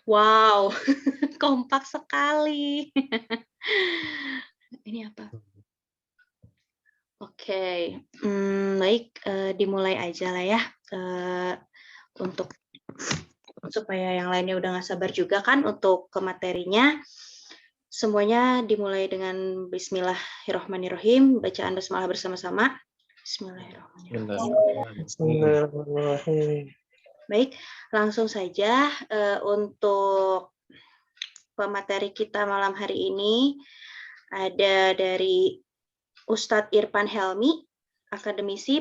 Wow, kompak sekali. Ini apa? Oke, baik, dimulai aja lah ya, untuk supaya yang lainnya udah nggak sabar juga kan untuk ke materinya. Semuanya dimulai dengan bismillahirrahmanirrahim, bacaan basmalah bersama-sama. Bismillahirrahmanirrahim. Bismillahirrahmanirrahim. Baik, langsung saja, untuk pemateri kita malam hari ini ada dari Ustadz Irfan Helmi, akademisi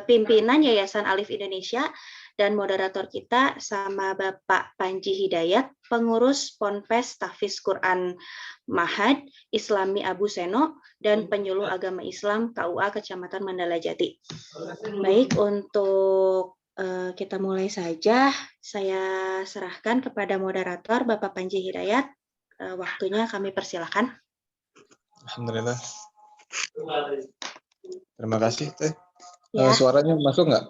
pimpinan Yayasan Alif Indonesia, dan moderator kita sama Bapak Panji Hidayat, pengurus Ponpes Tahfiz Quran Mahad Islami Abu Seno, dan penyuluh agama Islam KUA Kecamatan Mandala Jati. Baik, untuk kita mulai saja. Saya serahkan kepada moderator Bapak Panji Hidayat. Waktunya kami persilahkan. Alhamdulillah. Terima kasih, Teh. Ya. Suaranya masuk nggak?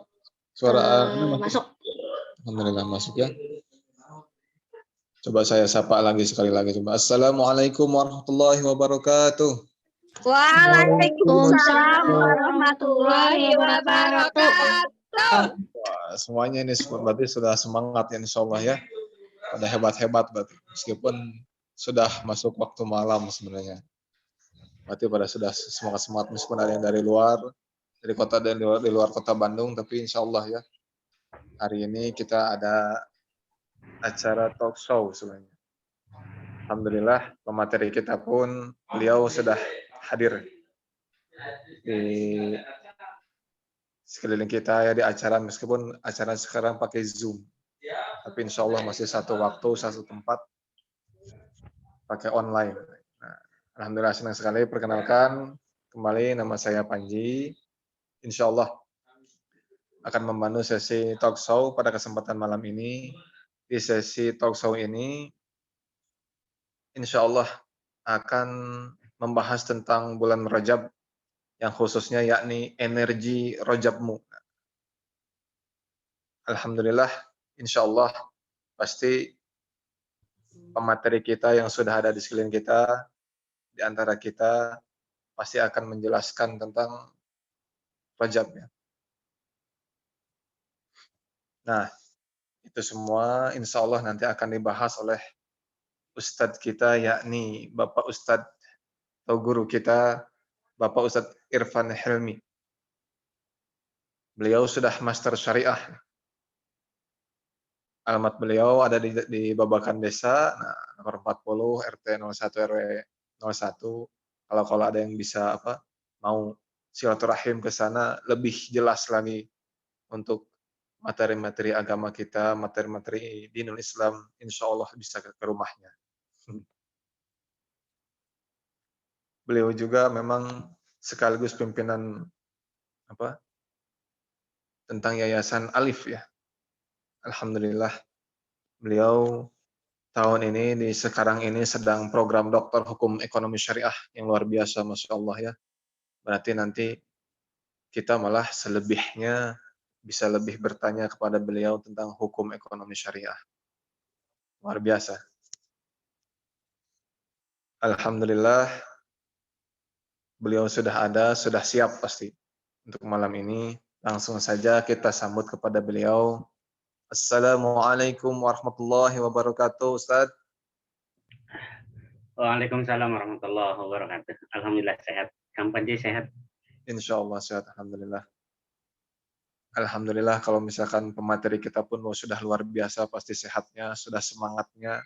Suara masuk. Alhamdulillah masuk ya. Coba saya sapa lagi sekali lagi. Coba. Assalamualaikum warahmatullahi wabarakatuh. Waalaikumsalam warahmatullahi wabarakatuh. Wah, semuanya ini berarti sudah semangat ya insya Allah ya. Ada hebat-hebat berarti. Meskipun sudah masuk waktu malam sebenarnya. Berarti pada sudah semangat-semangat meskipun ada yang dari luar, dari kota dan di luar kota Bandung, tapi insya Allah ya. Hari ini kita ada acara talk show sebenarnya. Alhamdulillah pemateri kita pun beliau sudah hadir di sekeliling kita ya di acara, meskipun acara sekarang pakai Zoom. Tapi insya Allah masih satu waktu, satu tempat pakai online. Nah, Alhamdulillah senang sekali. Perkenalkan kembali, nama saya Panji. Insya Allah akan membantu sesi talk show pada kesempatan malam ini. Di sesi talk show ini, insya Allah akan membahas tentang bulan Rajab, yang khususnya yakni energi Rajabmu. Alhamdulillah, insya Allah pasti pemateri kita yang sudah ada di sekeliling kita, di antara kita, pasti akan menjelaskan tentang Rajabnya. Nah, itu semua insya Allah nanti akan dibahas oleh Ustadz kita, yakni Bapak Ustadz atau guru kita, Bapak Ustadz Irfan Helmi. Beliau sudah master syariah. Alamat beliau ada di Babakan Desa, nah, nomor 40, RT 01 RW 01. Kalau ada yang bisa mau silaturahim ke sana lebih jelas lagi untuk materi-materi agama kita, materi-materi dinul Islam, insya Allah bisa ke rumahnya. Beliau juga memang sekaligus pimpinan tentang Yayasan Alif ya. Alhamdulillah beliau tahun ini sekarang ini sedang program doktor hukum ekonomi syariah yang luar biasa, masya Allah ya. Berarti nanti kita malah selebihnya bisa lebih bertanya kepada beliau tentang hukum ekonomi syariah. Luar biasa. Alhamdulillah beliau sudah ada, sudah siap pasti untuk malam ini. Langsung saja kita sambut kepada beliau. Assalamualaikum warahmatullahi wabarakatuh, Ustaz. Waalaikumsalam warahmatullahi wabarakatuh. Alhamdulillah sehat. Kang Panji sehat? Insya Allah sehat, alhamdulillah. Alhamdulillah kalau misalkan pemateri kita pun sudah luar biasa, pasti sehatnya, sudah semangatnya.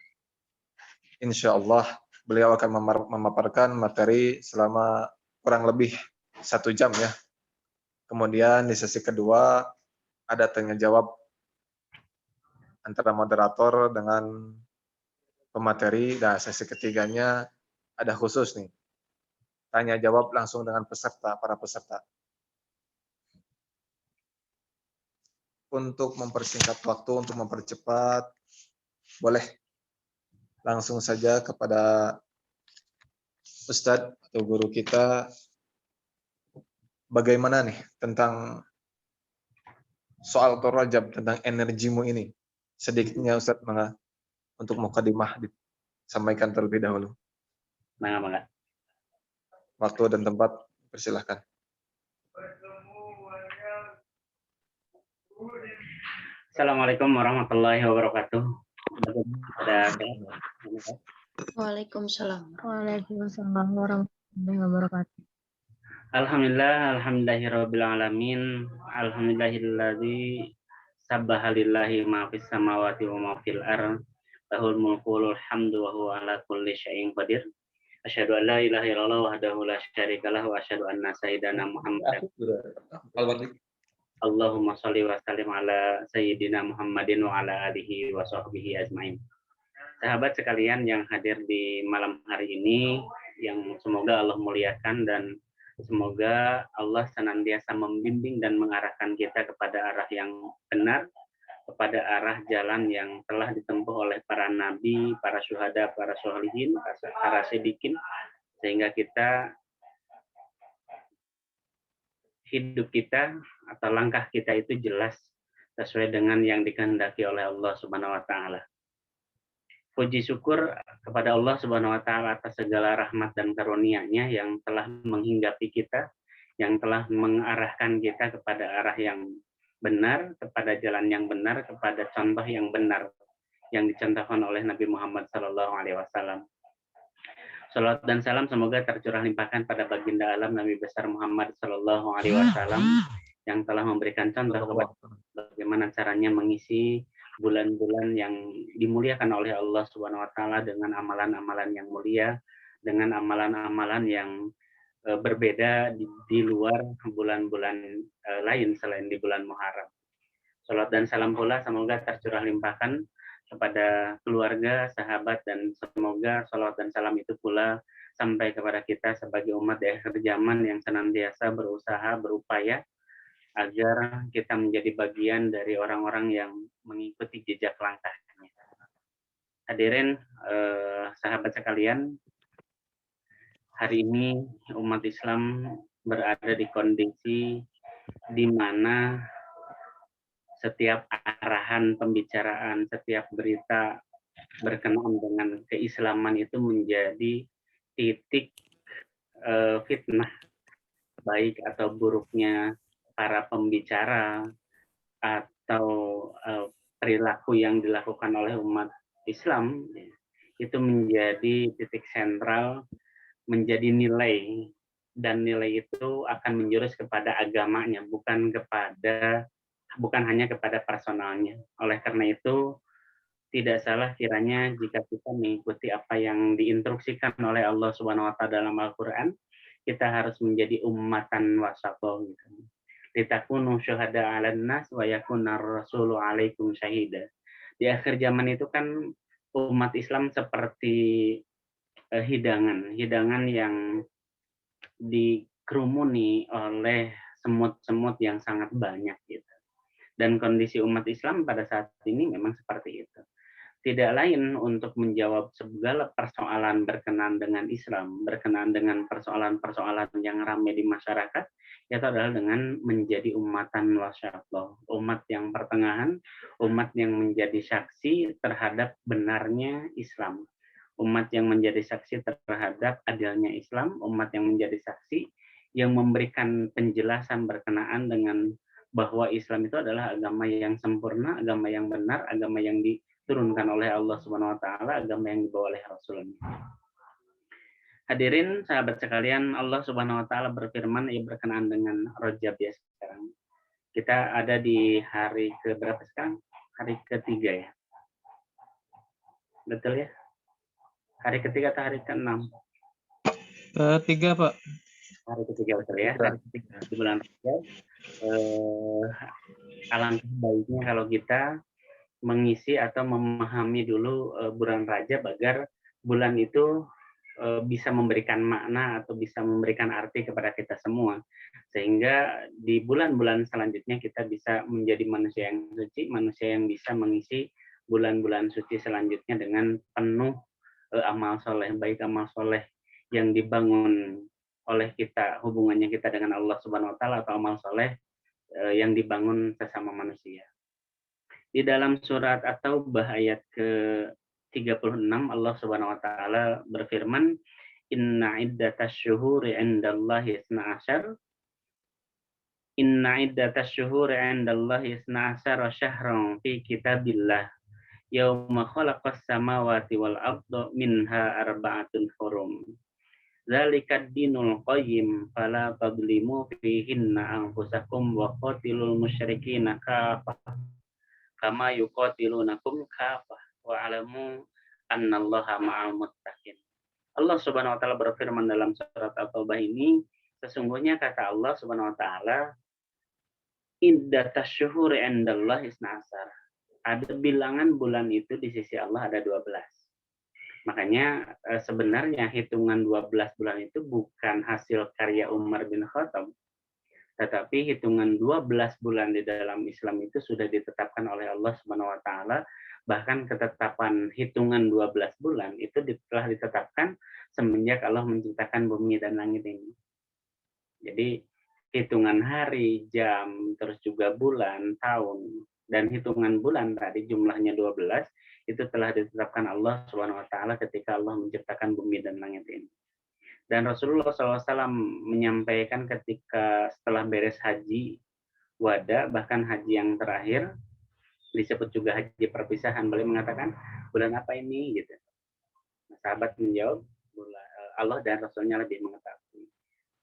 Insya Allah beliau akan memaparkan materi selama kurang lebih 1 jam ya. Kemudian di sesi kedua ada tanya jawab antara moderator dengan pemateri. Dan sesi ketiganya ada khusus nih, tanya jawab langsung dengan para peserta. Untuk mempersingkat waktu, untuk mempercepat, boleh langsung saja kepada Ustadz atau guru kita, bagaimana nih tentang soal Rajab, tentang energimu ini. sedikitnya Ustadz untuk mukadimah disampaikan terlebih dahulu. Mangga. Waktu dan tempat persilahkan. Assalamualaikum warahmatullahi wabarakatuh. Waalaikumsalam. Waalaikumsalam warahmatullahi wabarakatuh. Alhamdulillahirabbil alamin. Alhamdulillahilladzi sabbaha lillahi ma fis samawati wa ma fil ardh. Lahul mulku wal hamdu wa huwa ala kulli syai'in qadir. Asyhadu an la ilaha illallah wahdahu la syarikalah wa asyhadu anna sayyidana Muhammadan. Allahumma shalli wa sallim ala sayyidina Muhammadin wa ala alihi wa sahbihi ajmain. Sahabat sekalian yang hadir di malam hari ini, yang semoga Allah muliakan dan semoga Allah senantiasa membimbing dan mengarahkan kita kepada arah yang benar, kepada arah jalan yang telah ditempuh oleh para nabi, para syuhada, para sholihin, para siddiqin, sehingga kita hidup kita atau langkah kita itu jelas sesuai dengan yang dikehendaki oleh Allah Subhanahu wa taala. Puji syukur kepada Allah Subhanahu wa taala atas segala rahmat dan karunia-Nya yang telah menghinggapi kita, yang telah mengarahkan kita kepada arah yang benar, kepada jalan yang benar, kepada contoh yang benar yang dicontohkan oleh Nabi Muhammad SAW. Salawat dan salam semoga tercurah limpahkan pada baginda alam Nabi besar Muhammad SAW yang telah memberikan contoh kepada bagaimana caranya mengisi bulan-bulan yang dimuliakan oleh Allah Subhanahu wa taala dengan amalan-amalan yang mulia, dengan amalan-amalan yang berbeda di luar bulan-bulan lain selain di bulan Muharram. Salawat dan salam pula semoga tercurah limpahkan kepada keluarga, sahabat, dan semoga salawat dan salam itu pula sampai kepada kita sebagai umat di akhir zaman yang senantiasa berusaha, berupaya agar kita menjadi bagian dari orang-orang yang mengikuti jejak langkahnya. Hadirin sahabat sekalian, hari ini umat Islam berada di kondisi di mana setiap arahan pembicaraan, setiap berita berkenaan dengan keislaman itu menjadi titik fitnah, baik atau buruknya para pembicara atau perilaku yang dilakukan oleh umat Islam, itu menjadi titik sentral, menjadi nilai, dan nilai itu akan menjurus kepada agamanya, bukan hanya kepada personalnya. Oleh karena itu, tidak salah kiranya jika kita mengikuti apa yang diinstruksikan oleh Allah Subhanahu wa taala dalam Al-Qur'an, kita harus menjadi ummatan wasatoh gitu. Litakunu syuhada 'alan nas wa yakunar rasulu 'alaikum syahida. Di akhir zaman itu kan umat Islam seperti hidangan yang dikerumuni oleh semut-semut yang sangat banyak gitu. Dan kondisi umat Islam pada saat ini memang seperti itu. Tidak lain untuk menjawab segala persoalan berkenaan dengan Islam, berkenaan dengan persoalan-persoalan yang ramai di masyarakat, itu adalah dengan menjadi ummatan wasyatoh, umat yang pertengahan, umat yang menjadi saksi terhadap benarnya Islam, umat yang menjadi saksi terhadap adilnya Islam, umat yang menjadi saksi yang memberikan penjelasan berkenaan dengan bahwa Islam itu adalah agama yang sempurna, agama yang benar, agama yang diturunkan oleh Allah Subhanahu wa taala, agama yang dibawa oleh Rasulnya. Hadirin sahabat sekalian, Allah Subhanahu wa taala berfirman berkenaan dengan Rajab ya sekarang. Kita ada di hari ke berapa sekarang? Hari ketiga ya. Betul ya? Hari ketiga atau hari ke-6? Ketiga, Pak. Hari ketiga betul ya. Hari ketiga di bulan Rajab. Alangkah baiknya kalau kita mengisi atau memahami dulu bulan Rajab agar bulan itu bisa memberikan makna atau bisa memberikan arti kepada kita semua, sehingga di bulan-bulan selanjutnya kita bisa menjadi manusia yang suci, manusia yang bisa mengisi bulan-bulan suci selanjutnya dengan penuh amal soleh, baik amal soleh yang dibangun oleh kita, hubungannya kita dengan Allah Subhanahu wa taala, atau amal soleh yang dibangun sesama manusia. Di dalam surat At-Taubah ayat ke-36 Allah Subhanahu wa taala berfirman, "Inna iddatasy-syuhuri 'indallahi 12 Inna iddatasy-syuhuri 'indallahi 12 syahran fi kitabillah yauma khalaqas samawati wal arda minha arba'atun hurum. Zalikad dinul qayyim fala tadlimu fihinna anfusakum wa qatilul musyrikina kafah kama yuqatilunakum kafah wa alamu annallaha ma'al muttaqin." Allah Subhanahu wa taala berfirman dalam surat At-Taubah ini, sesungguhnya kata Allah Subhanahu wa taala, "Iddatasy-syuhuri 'indallahi 12." Ada bilangan bulan itu di sisi Allah ada 12. Makanya sebenarnya hitungan 12 bulan itu bukan hasil karya Umar bin Khattab, tetapi hitungan 12 bulan di dalam Islam itu sudah ditetapkan oleh Allah Subhanahu wa taala. Bahkan ketetapan hitungan 12 bulan itu telah ditetapkan semenjak Allah menciptakan bumi dan langit ini. Jadi hitungan hari, jam, terus juga bulan, tahun, dan hitungan bulan tadi jumlahnya 12 itu telah ditetapkan Allah Subhanahu wa taala ketika Allah menciptakan bumi dan langit ini. Dan Rasulullah SAW menyampaikan ketika setelah beres haji wada, bahkan haji yang terakhir, disebut juga haji perpisahan, beliau mengatakan, bulan apa ini? Gitu. Sahabat menjawab, Allah dan Rasulnya lebih mengetahui.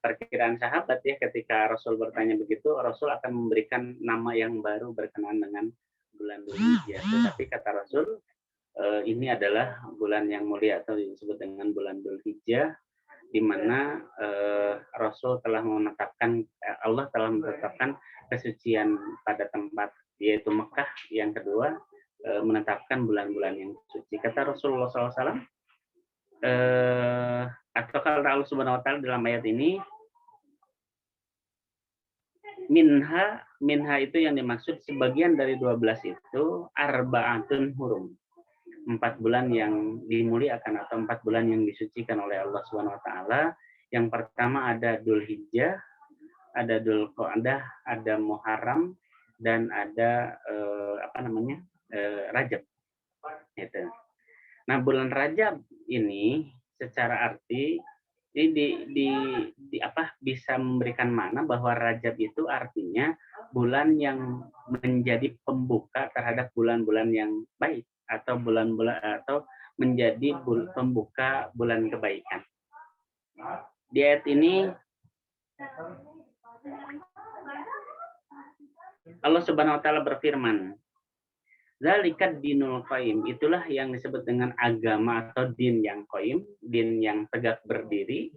Perkiraan sahabat ya, ketika Rasul bertanya begitu, Rasul akan memberikan nama yang baru berkenaan dengan bulan Dzulhijjah. Tetapi kata Rasul, ini adalah bulan yang mulia atau disebut dengan bulan Dzulhijjah, di mana Rasul telah menetapkan, Allah telah menetapkan kesucian pada tempat yaitu Mekah. Yang kedua, menetapkan bulan-bulan yang suci. Kata Rasulullah SAW, atau kata Allah Subhanahu wa taala dalam ayat ini, minha itu yang dimaksud sebagian dari 12 itu arba'atun hurum. 4 bulan yang dimuliakan atau 4 bulan yang disucikan oleh Allah Subhanahu wa taala. Yang pertama ada Dzulhijjah, ada Dzulqa'dah, ada Muharram, dan ada Rajab. Gitu. Nah, bulan Rajab ini secara arti ini bisa memberikan makna bahwa Rajab itu artinya bulan yang menjadi pembuka terhadap bulan-bulan yang baik atau bulan-bulan atau menjadi pembuka bulan kebaikan. Di ayat ini Allah Subhanahu wa taala berfirman, "Zalikad dinul qayyim." Itulah yang disebut dengan agama atau din yang qayyim, din yang tegak berdiri.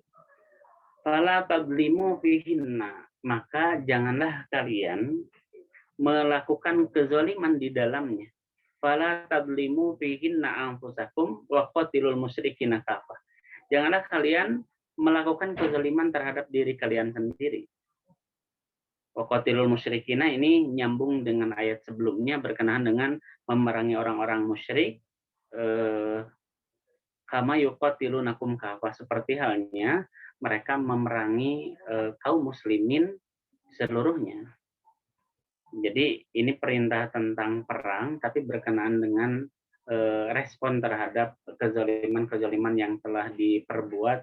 Fala tadlimu fihinna. Maka janganlah kalian melakukan kezaliman di dalamnya. Fala tadlimu fihinna anfusakum wa qatilul musyrikina kafah. Janganlah kalian melakukan kezaliman terhadap diri kalian sendiri. Wa qatilul musyrikina ini nyambung dengan ayat sebelumnya berkenaan dengan memerangi orang-orang musyrik, kama yuqatilunakum kafah, seperti halnya mereka memerangi kaum muslimin seluruhnya. Jadi ini perintah tentang perang, tapi berkenaan dengan respon terhadap kezaliman-kezaliman yang telah diperbuat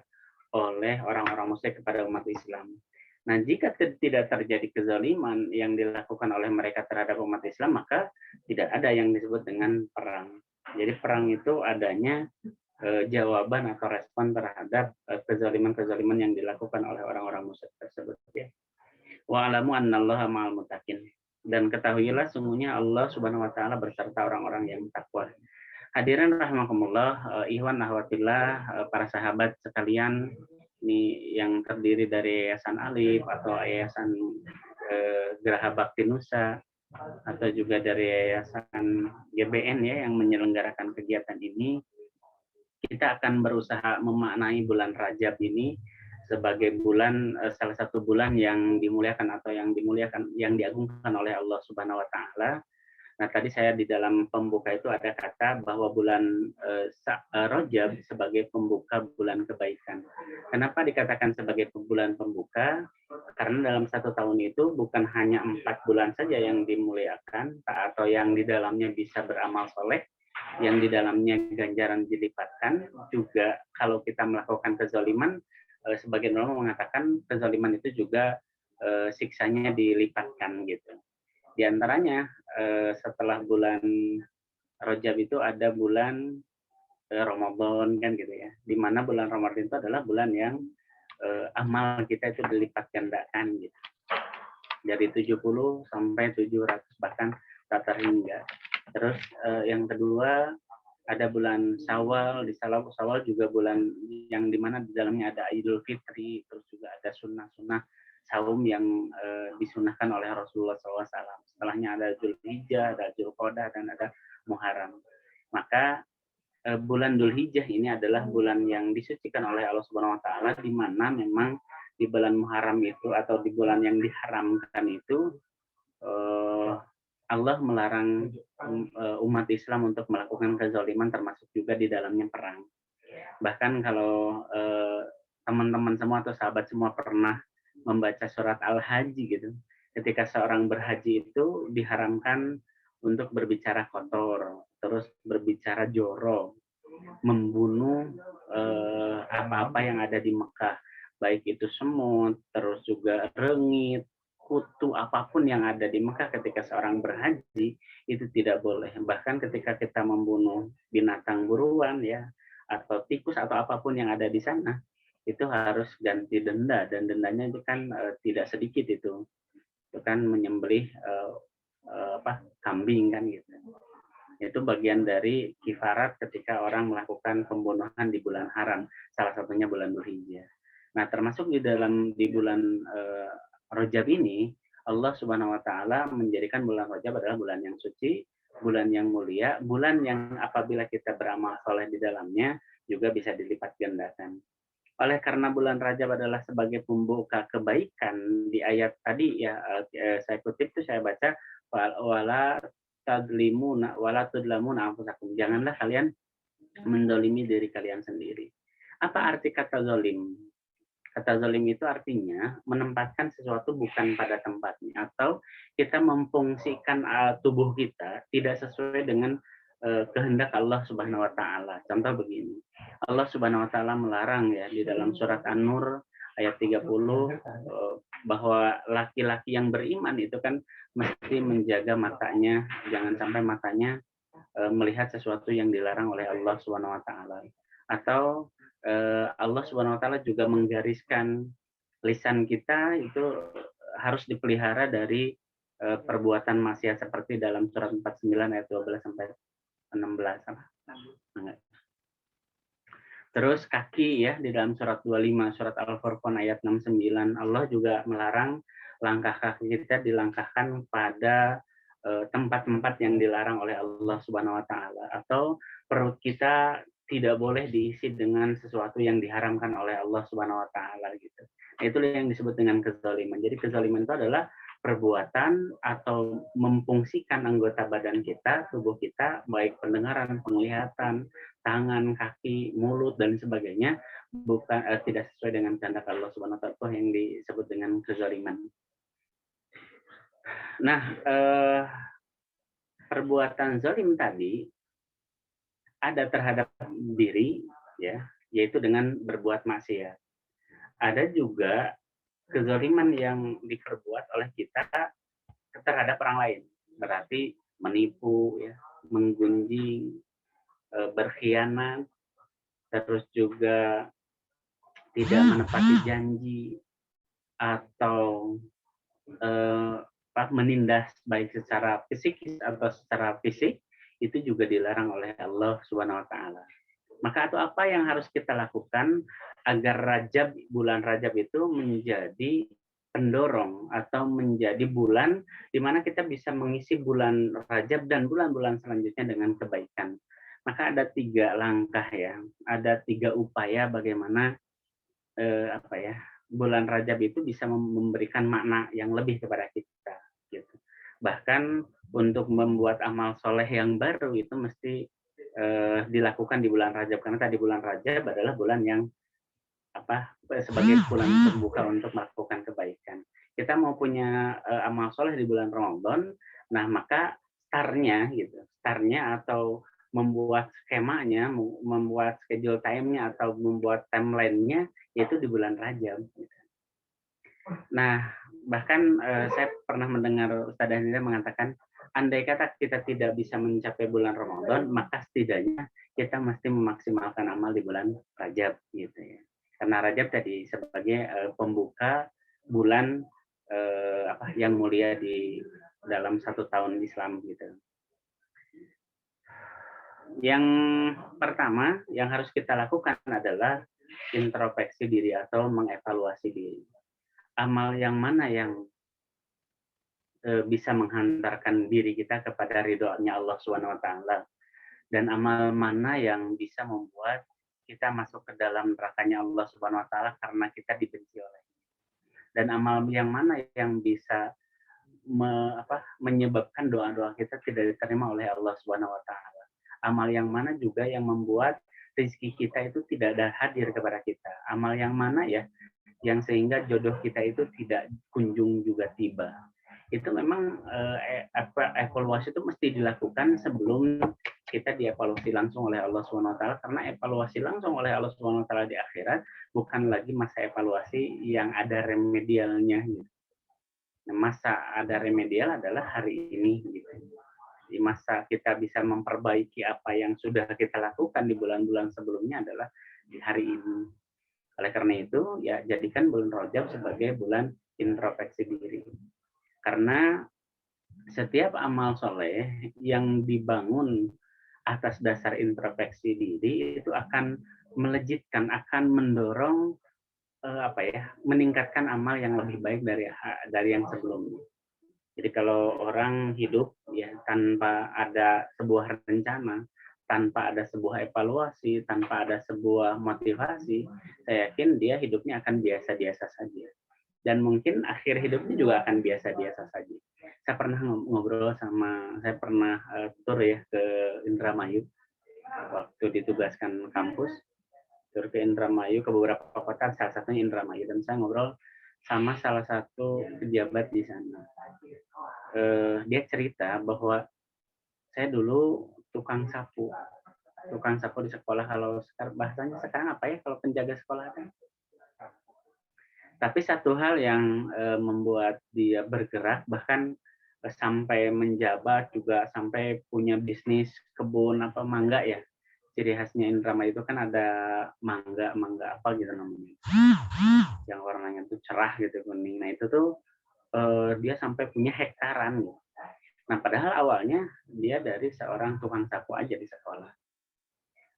oleh orang-orang musyrik kepada umat Islam. Nah, jika tidak terjadi kezaliman yang dilakukan oleh mereka terhadap umat Islam, maka tidak ada yang disebut dengan perang. Jadi perang itu adanya jawaban atau respon terhadap kezaliman-kezaliman yang dilakukan oleh orang-orang musyrik tersebut. Ya. Wa alamu annallaha ma'al muttaqin. Dan ketahuilah sungguhnya Allah Subhanahu wa taala berserta orang-orang yang takwa. Hadirin rahimakumullah, ikhwan akhwatillah, para sahabat sekalian, ini yang terdiri dari Yayasan Alif atau Yayasan Geraha Bakti Nusa atau juga dari Yayasan GBN ya yang menyelenggarakan kegiatan ini. Kita akan berusaha memaknai bulan Rajab ini sebagai bulan, salah satu bulan yang dimuliakan atau yang diagungkan oleh Allah Subhanahu wa taala, Nah, tadi saya di dalam pembuka itu ada kata bahwa bulan Rajab sebagai pembuka bulan kebaikan. Kenapa dikatakan sebagai bulan pembuka? Karena dalam satu tahun itu bukan hanya 4 bulan saja yang dimuliakan atau yang di dalamnya bisa beramal soleh, yang di dalamnya ganjaran dilipatkan, juga kalau kita melakukan kezaliman, sebagian ulama mengatakan kezaliman itu juga siksanya dilipatkan gitu. Di antaranya setelah bulan Rajab itu ada bulan Ramadan kan gitu ya. Di mana bulan Ramadan itu adalah bulan yang amal kita itu dilipat gandakan gitu. Dari 70 sampai 700 bahkan tak terhingga. Terus yang kedua ada bulan Syawal, di Syawal juga bulan yang dimana di dalamnya ada Idul Fitri, terus juga ada sunnah-sunnah saum yang disunahkan oleh Rasulullah SAW. Setelahnya ada Dzulhijjah, ada Dzulqa'dah, dan ada Muharram. Maka bulan Dzulhijjah ini adalah bulan yang disucikan oleh Allah Subhanahu Wa Taala, di mana memang di bulan Muharram itu atau di bulan yang diharamkan itu Allah melarang umat Islam untuk melakukan kezaliman, termasuk juga di dalamnya perang. Bahkan kalau teman-teman semua atau sahabat semua pernah membaca surat Al-Haji gitu, ketika seorang berhaji itu diharamkan untuk berbicara kotor, terus berbicara jorok, membunuh apa-apa yang ada di Mekah, baik itu semut, terus juga rengit, kutu, apapun yang ada di Mekah ketika seorang berhaji itu tidak boleh. Bahkan ketika kita membunuh binatang buruan ya, atau tikus atau apapun yang ada di sana, itu harus ganti denda, dan dendanya itu kan tidak sedikit itu kan menyembelih kambing kan gitu. Itu bagian dari kifarat ketika orang melakukan pembunuhan di bulan haram, salah satunya bulan Dzulhijjah. Nah, termasuk di bulan Rajab ini, Allah Subhanahu Wa Taala menjadikan bulan Rajab adalah bulan yang suci, bulan yang mulia, bulan yang apabila kita beramal soleh di dalamnya juga bisa dilipat gandakan. Oleh karena bulan Rajab adalah sebagai pembuka kebaikan, di ayat tadi ya saya kutip itu saya baca wala tadlimuna wala tudlamuna anfusakum. Janganlah kalian mendolimi diri kalian sendiri. Apa arti kata zalim? Kata zalim itu artinya menempatkan sesuatu bukan pada tempatnya, atau kita memfungsikan tubuh kita tidak sesuai dengan kehendak Allah Subhanahu Wa Taala. Contoh begini, Allah Subhanahu Wa Taala melarang ya di dalam surat An-Nur ayat 30 bahwa laki-laki yang beriman itu kan mesti menjaga matanya, jangan sampai matanya melihat sesuatu yang dilarang oleh Allah Subhanahu Wa Taala. Atau Allah Subhanahu Wa Taala juga menggariskan lisan kita itu harus dipelihara dari perbuatan maksiat seperti dalam surat 49 ayat 12 sampai 16. Terus kaki ya di dalam surat 25, surat Al-Furqan ayat 69, Allah juga melarang langkah kaki kita dilangkahkan pada tempat-tempat yang dilarang oleh Allah Subhanahu Wa Taala, atau perut kita tidak boleh diisi dengan sesuatu yang diharamkan oleh Allah Subhanahu Wa Taala gitu. Itu yang disebut dengan kezaliman. Jadi kezaliman itu adalah perbuatan atau memfungsikan anggota badan kita, tubuh kita, baik pendengaran, penglihatan, tangan, kaki, mulut, dan sebagainya, bukan tidak sesuai dengan kehendak Allah Subhanahu Wa Taala, yang disebut dengan kezaliman. Nah, perbuatan zalim tadi ada terhadap diri, ya, yaitu dengan berbuat maksiat. Ada juga kezaliman yang diperbuat oleh kita terhadap orang lain, berarti menipu, ya, menggunjing, berkhianat, terus juga tidak menepati janji, atau menindas baik secara psikis atau secara fisik, itu juga dilarang oleh Allah Subhanahu Wa Taala. Maka itu apa yang harus kita lakukan agar Rajab, bulan Rajab itu menjadi pendorong atau menjadi bulan di mana kita bisa mengisi bulan Rajab dan bulan-bulan selanjutnya dengan kebaikan. Maka ada 3 langkah ya, ada 3 upaya bagaimana bulan Rajab itu bisa memberikan makna yang lebih kepada kita. Gitu. Bahkan untuk membuat amal soleh yang baru itu mesti dilakukan di bulan Rajab, karena tadi bulan Rajab adalah bulan yang sebagai bulan pembuka untuk melakukan kebaikan. Kita mau punya amal soleh di bulan Ramadan, nah maka startnya atau membuat skemanya, membuat schedule time-nya atau membuat timeline-nya yaitu di bulan Rajab. Nah, bahkan saya pernah mendengar Ustaz Hanida mengatakan, andai kata kita tidak bisa mencapai bulan Ramadan, maka setidaknya kita mesti memaksimalkan amal di bulan Rajab, gitu ya. Karena Rajab tadi sebagai pembuka bulan yang mulia di dalam 1 tahun Islam, gitu. Yang pertama yang harus kita lakukan adalah introspeksi diri atau mengevaluasi diri. Amal yang mana yang bisa menghantarkan diri kita kepada ridhonya Allah Subhanahu wa taala, dan amal mana yang bisa membuat kita masuk ke dalam nerakanya Allah Subhanahu wa taala karena kita dibenci olehnya. Dan amal yang mana yang bisa menyebabkan doa-doa kita tidak diterima oleh Allah Subhanahu wa taala. Amal yang mana juga yang membuat rezeki kita itu tidak ada hadir kepada kita. Amal yang mana ya yang sehingga jodoh kita itu tidak kunjung juga tiba. Itu memang evaluasi itu mesti dilakukan sebelum kita dievaluasi langsung oleh Allah Subhanahu wa taala, karena evaluasi langsung oleh Allah Subhanahu wa taala di akhirat bukan lagi masa evaluasi yang ada remedialnya gitu. Nah, masa ada remedial adalah hari ini gitu. Di masa kita bisa memperbaiki apa yang sudah kita lakukan di bulan-bulan sebelumnya adalah di hari ini. Oleh karena itu, ya jadikan bulan Rajab sebagai bulan introspeksi diri. Karena setiap amal soleh yang dibangun atas dasar introspeksi diri itu akan melejitkan, akan mendorong meningkatkan amal yang lebih baik dari yang sebelumnya. Jadi kalau orang hidup ya tanpa ada sebuah rencana, tanpa ada sebuah evaluasi, tanpa ada sebuah motivasi, saya yakin dia hidupnya akan biasa-biasa saja. Dan mungkin akhir hidupnya juga akan biasa-biasa saja. Saya pernah saya pernah tur ya ke Indramayu waktu ditugaskan kampus, tur ke Indramayu, ke beberapa kota, salah satunya Indramayu, dan saya ngobrol sama salah satu pejabat di sana. Dia cerita bahwa saya dulu tukang sapu di sekolah. Kalau bahasanya sekarang apa ya kalau penjaga sekolah kan? Tapi satu hal yang membuat dia bergerak bahkan sampai menjabat, juga sampai punya bisnis kebun mangga ya. Ciri khasnya Indramayu itu kan ada mangga apa gitu namanya, yang warnanya tuh cerah gitu kuning. Nah itu tuh dia sampai punya hektaran gitu. Nah padahal awalnya dia dari seorang tukang sapu aja di sekolah.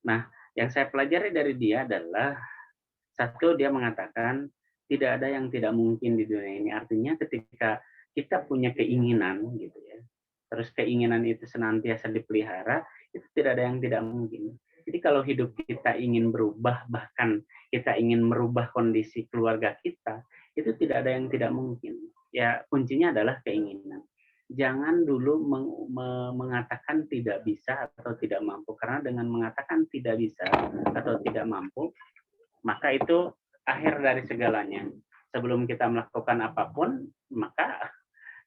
Nah yang saya pelajari dari dia adalah satu, dia mengatakan tidak ada yang tidak mungkin di dunia ini. Artinya ketika kita punya keinginan gitu ya, terus keinginan itu senantiasa dipelihara, itu tidak ada yang tidak mungkin. Jadi kalau hidup kita ingin berubah, bahkan kita ingin merubah kondisi keluarga kita, itu tidak ada yang tidak mungkin. Ya kuncinya adalah keinginan. Jangan dulu mengatakan tidak bisa atau tidak mampu, karena dengan mengatakan tidak bisa atau tidak mampu, maka itu akhir dari segalanya. Sebelum kita melakukan apapun, maka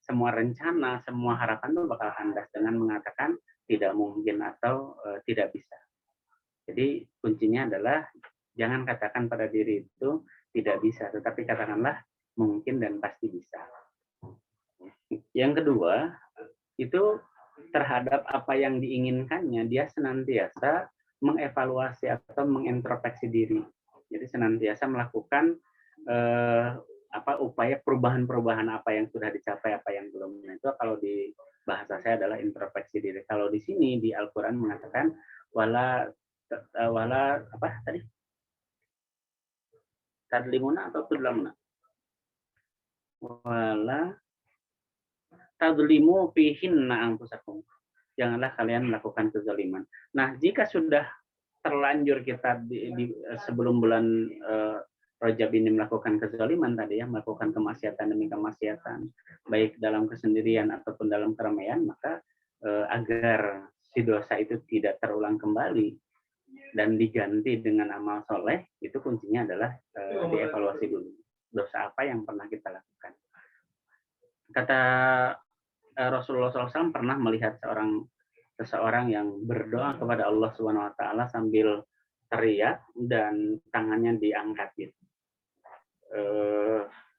semua rencana, semua harapan itu bakal kandas dengan mengatakan tidak mungkin atau tidak bisa. Jadi kuncinya adalah jangan katakan pada diri itu tidak bisa, tetapi katakanlah mungkin dan pasti bisa. Yang kedua, itu terhadap apa yang diinginkannya, dia senantiasa mengevaluasi atau mengintrospeksi diri. Jadi senantiasa melakukan upaya perubahan-perubahan apa yang sudah dicapai, apa yang belum. Nah, itu kalau di bahasa saya adalah introspeksi diri. Kalau di sini di Al-Qur'an mengatakan wala apa tadi? Tadlimuna atau tudlamuna? Wala tadlimu fihinna anfusakum. Janganlah kalian melakukan kezaliman. Nah, jika sudah terlanjur kita sebelum bulan Rajab ini melakukan kezaliman tadi ya, melakukan kemaksiatan demi kemaksiatan, baik dalam kesendirian ataupun dalam keramaian, maka agar si dosa itu tidak terulang kembali dan diganti dengan amal soleh, itu kuncinya adalah dievaluasi dulu. Dosa apa yang pernah kita lakukan. Kata Rasulullah SAW pernah melihat seseorang yang berdoa kepada Allah Subhanahu Wa Taala sambil teriak dan tangannya diangkat gitu.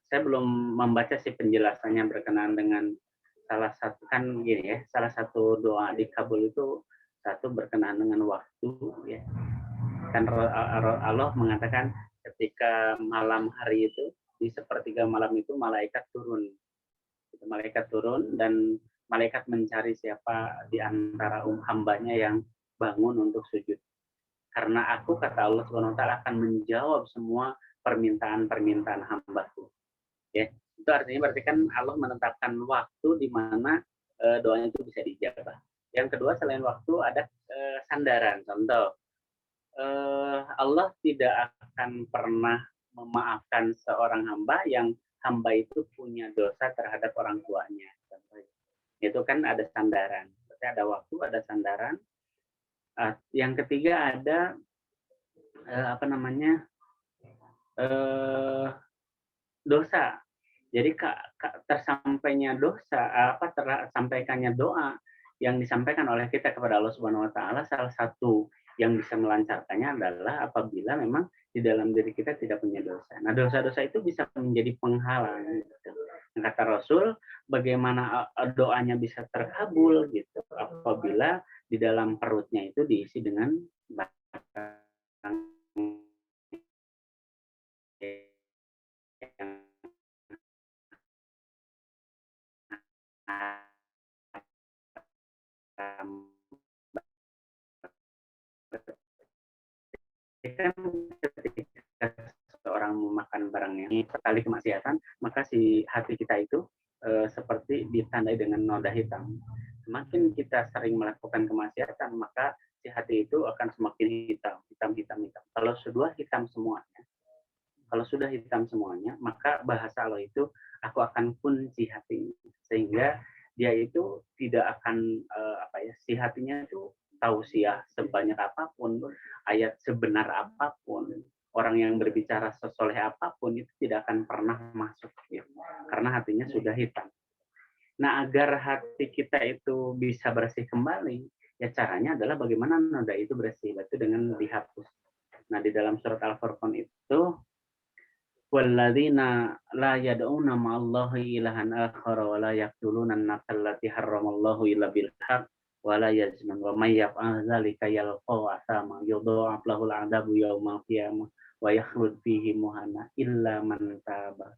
Saya belum membaca sih penjelasannya berkenaan dengan salah satu kan gini ya, salah satu doa dikabul itu satu berkenaan dengan waktu ya. Kan Allah mengatakan ketika malam hari itu di sepertiga malam itu malaikat turun. Malaikat turun dan malaikat mencari siapa di antara hambanya yang bangun untuk sujud. Karena aku, kata Allah Subhanahu Wa Taala, akan menjawab semua permintaan-permintaan hambaku. Ya, itu artinya berarti kan Allah menetapkan waktu di mana doanya itu bisa dijabah. Yang kedua selain waktu ada sandaran. Contoh, Allah tidak akan pernah memaafkan seorang hamba yang hamba itu punya dosa terhadap orang tuanya. Itu kan ada sandaran. Berarti ada waktu, ada sandaran. Yang ketiga ada dosa. Jadi tersampainya dosa, tersampaikannya doa yang disampaikan oleh kita kepada Allah Subhanahu Wa Taala, salah satu yang bisa melancarkannya adalah apabila memang di dalam diri kita tidak punya dosa. Nah, dosa-dosa itu bisa menjadi penghalang. Gitu. Kata Rasul, bagaimana doanya bisa terkabul gitu apabila di dalam perutnya itu diisi dengan barang yang ketika seorang memakan barang yang sekali kemaksiatan, maka si hati kita itu seperti ditandai dengan noda hitam. Semakin kita sering melakukan kemaksiatan, maka si hati itu akan semakin hitam. Kalau sudah hitam semuanya, maka bahasa Allah itu, aku akan kunci hatinya, sehingga dia itu tidak akan si hatinya itu tausiah sebanyak apapun, ayat sebenar apapun, orang yang berbicara sesoleh apapun itu tidak akan pernah masuk ya, karena hatinya sudah hitam. Nah, agar hati kita itu bisa bersih kembali, ya caranya adalah bagaimana noda itu bersih, itu dengan dihapus. Nah, di dalam surat Al-Furqan itu, walladzina la yad'una ma'allahi ilahan akhar wa la yaqtuluna an-nafsa allati harramallahu illa bil haqq wa la yaznun wa may yaf'al dzalika yalqa asama yudha'af lahu al-'adabu yaumal qiyamah wa yakhlud fihi muhana illa man taba.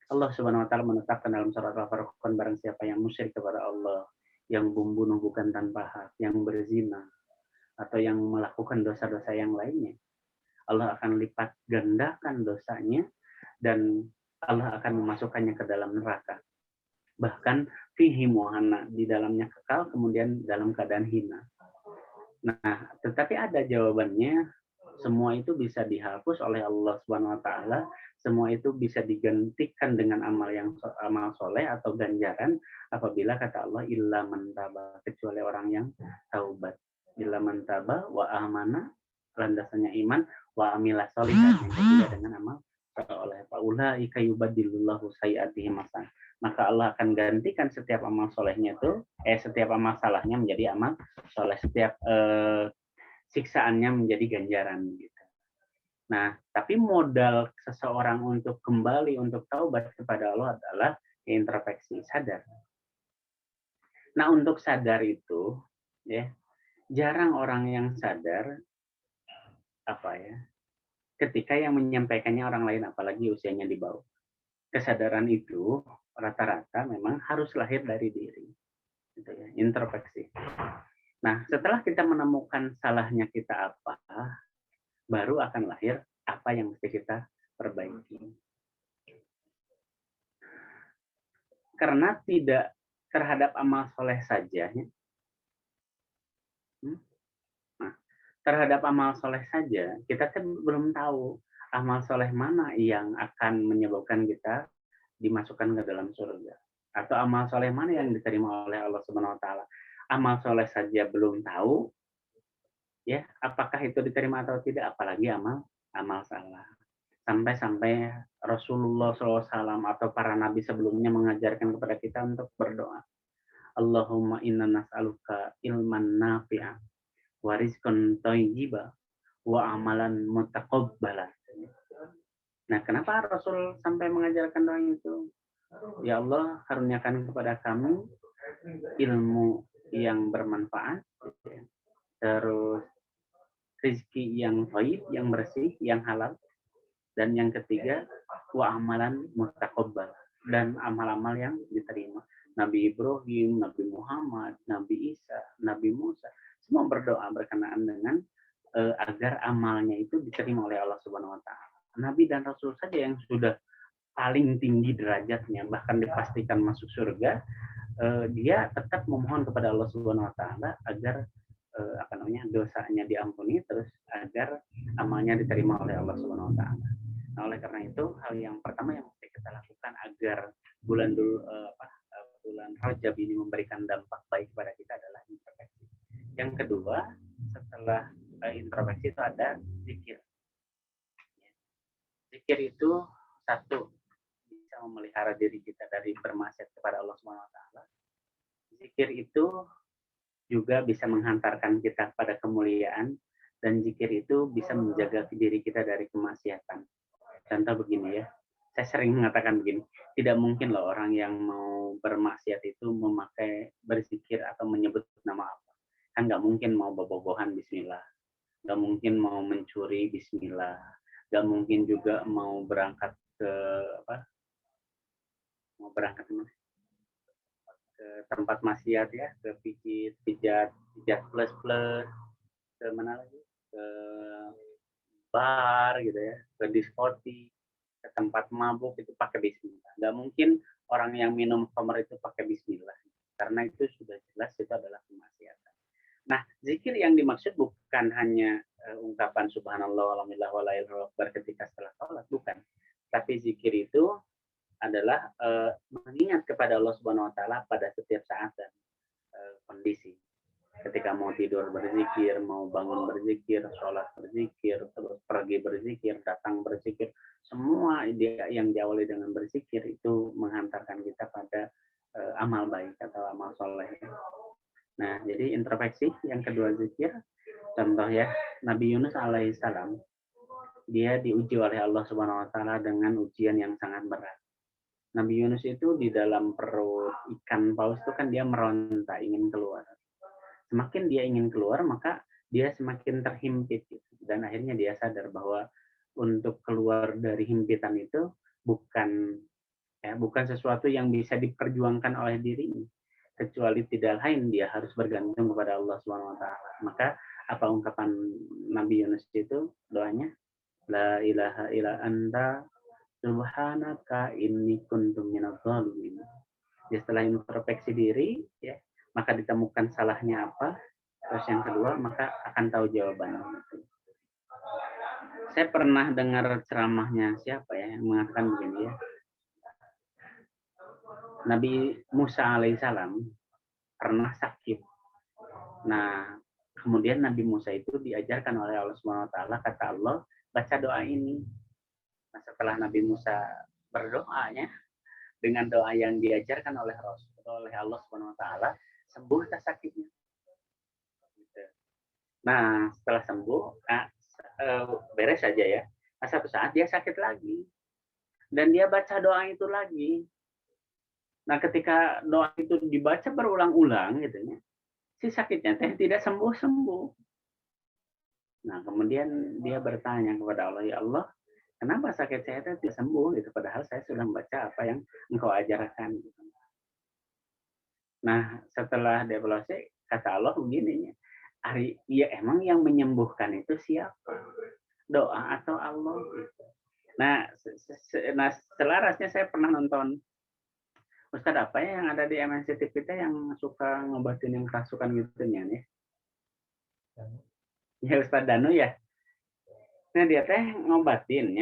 Allah Subhanahu Wa Taala menetapkan dalam surat Al-Furqan, barang siapa yang musyrik kepada Allah, yang membunuh bukan tanpa hak, yang berzina, atau yang melakukan dosa-dosa yang lainnya, Allah akan lipat gandakan dosanya dan Allah akan memasukkannya ke dalam neraka. Bahkan fihi muhana, di dalamnya kekal, kemudian dalam keadaan hina. Nah, tetapi ada jawabannya. Semua itu bisa dihapus oleh Allah Subhanahu Wa Taala. Semua itu bisa digantikan dengan amal soleh atau ganjaran apabila kata Allah illa man taba, kecuali orang yang taubat. Illa man taba wa amana, landasannya iman, wa amila sholihan, yang ketiga dengan amal oleh ulaika yubaddilullahu sayyi'atihim hasanah. Maka Allah akan gantikan setiap amal solehnya itu, setiap amal salahnya menjadi amal soleh, setiap siksaannya menjadi ganjaran gitu. Nah, tapi modal seseorang untuk kembali untuk taubat kepada Allah adalah introspeksi, sadar. Nah, untuk sadar itu ya, jarang orang yang sadar ketika yang menyampaikannya orang lain, apalagi usianya di bawah. Kesadaran itu rata-rata memang harus lahir dari diri. Gitu ya, introspeksi. Nah, setelah kita menemukan salahnya kita apa, baru akan lahir apa yang mesti kita perbaiki. Karena tidak terhadap amal soleh saja. Nah, terhadap amal soleh saja, kita kan belum tahu amal soleh mana yang akan menyebabkan kita dimasukkan ke dalam surga? Atau amal soleh mana yang diterima oleh Allah Subhanahu Wa Taala? Amal soleh saja belum tahu, ya apakah itu diterima atau tidak, apalagi amal salah. Sampai-sampai Rasulullah SAW atau para nabi sebelumnya mengajarkan kepada kita untuk berdoa. Allahumma inna nas'aluka ilman nafi'a wa rizqan thayyiba wa amalan mutaqabbala. Nah, kenapa Rasul sampai mengajarkan doa itu? Ya Allah, karuniakan kepada kami ilmu yang bermanfaat, terus rezeki yang thayyib, yang bersih, yang halal, dan yang ketiga wa amalan mutaqabbal, dan amal-amal yang diterima. Nabi Ibrahim, Nabi Muhammad, Nabi Isa, Nabi Musa, semua berdoa berkenaan dengan agar amalnya itu diterima oleh Allah Subhanahu Wa Taala. Nabi dan Rasul saja yang sudah paling tinggi derajatnya, bahkan dipastikan masuk surga, dia tetap memohon kepada Allah Subhanahu Wa Taala agar dosanya diampuni, terus agar amalnya diterima oleh Allah Subhanahu Wa Taala. Nah, oleh karena itu hal yang pertama yang mesti kita lakukan agar bulan Rajab ini memberikan dampak baik kepada kita adalah introspeksi. Yang kedua, setelah introspeksi itu ada zikir. Zikir itu satu, bisa memelihara diri kita dari bermaksiat kepada Allah Subhanahu Wa Taala. Zikir itu juga bisa menghantarkan kita pada kemuliaan, dan zikir itu bisa menjaga diri kita dari kemaksiatan. Contoh begini ya, saya sering mengatakan begini, tidak mungkin loh orang yang mau bermaksiat itu memakai berzikir atau menyebut nama Allah. Kan nggak mungkin mau bobogohan bismillah, nggak mungkin mau mencuri bismillah, nggak mungkin juga mau berangkat ke tempat maksiat ya, ke pijat plus ke mana lagi, ke bar gitu ya, ke diskotik, ke tempat mabuk itu pakai bismillah. Nggak mungkin orang yang minum khamr itu pakai bismillah, karena itu sudah jelas itu adalah kemaksiatan. Nah, zikir yang dimaksud bukan hanya ungkapan subhanallah walhamdulillah wala ilaha illallah ketika setelah sholat, bukan. Tapi zikir itu adalah mengingat kepada Allah Subhanahu Wa Taala pada setiap saat dan kondisi. Ketika mau tidur berzikir, mau bangun berzikir, sholat berzikir, terus pergi berzikir, datang berzikir, semua yang diawali dengan berzikir itu menghantarkan kita pada amal baik atau amal soleh. Nah, jadi introspeksi. Yang kedua zikir. Contoh ya, Nabi Yunus alaihissalam, dia diuji oleh Allah Subhanahu Wa Taala dengan ujian yang sangat berat. Nabi Yunus itu di dalam perut ikan paus itu kan dia meronta ingin keluar. Semakin dia ingin keluar, maka dia semakin terhimpit. Dan akhirnya dia sadar bahwa untuk keluar dari himpitan itu bukan sesuatu yang bisa diperjuangkan oleh dirinya. Kecuali tidak lain dia harus bergantung kepada Allah Subhanahu Wa Taala. Maka apa ungkapan Nabi Yunus itu, doanya, La ilaha illa anta subhanaka inni kuntu minadz dzalimin. Setelah introspeksi diri, ya, maka ditemukan salahnya apa, terus yang kedua maka akan tahu jawabannya. Saya pernah dengar ceramahnya siapa ya yang mengatakan begini ya, Nabi Musa alaihissalam pernah sakit. Nah, kemudian Nabi Musa itu diajarkan oleh Allah Subhanahu Wa Taala, kata Allah, baca doa ini. Nah, setelah Nabi Musa berdoanya dengan doa yang diajarkan oleh Allah Subhanahu Wa Taala, sembuh sakitnya. Nah, setelah sembuh, beres saja ya. Nah, satu saat dia sakit lagi, dan dia baca doa itu lagi. Nah, ketika doa itu dibaca berulang-ulang, gitu ya, si sakitnya tidak sembuh-sembuh. Nah, kemudian dia bertanya kepada Allah, ya Allah, kenapa sakit saya itu tidak sembuh? Itu padahal saya sudah membaca apa yang Engkau ajarkan. Nah, setelah dievaluasi, kata Allah begini, ya emang yang menyembuhkan itu siapa? Doa atau Allah? Nah, selarasnya saya pernah nonton Ustadz apa ya yang ada di MNC TV kita yang suka ngobatin yang kerasukan gitu ya? Ya Ustadz Danu ya. Nah dia teh ngobatin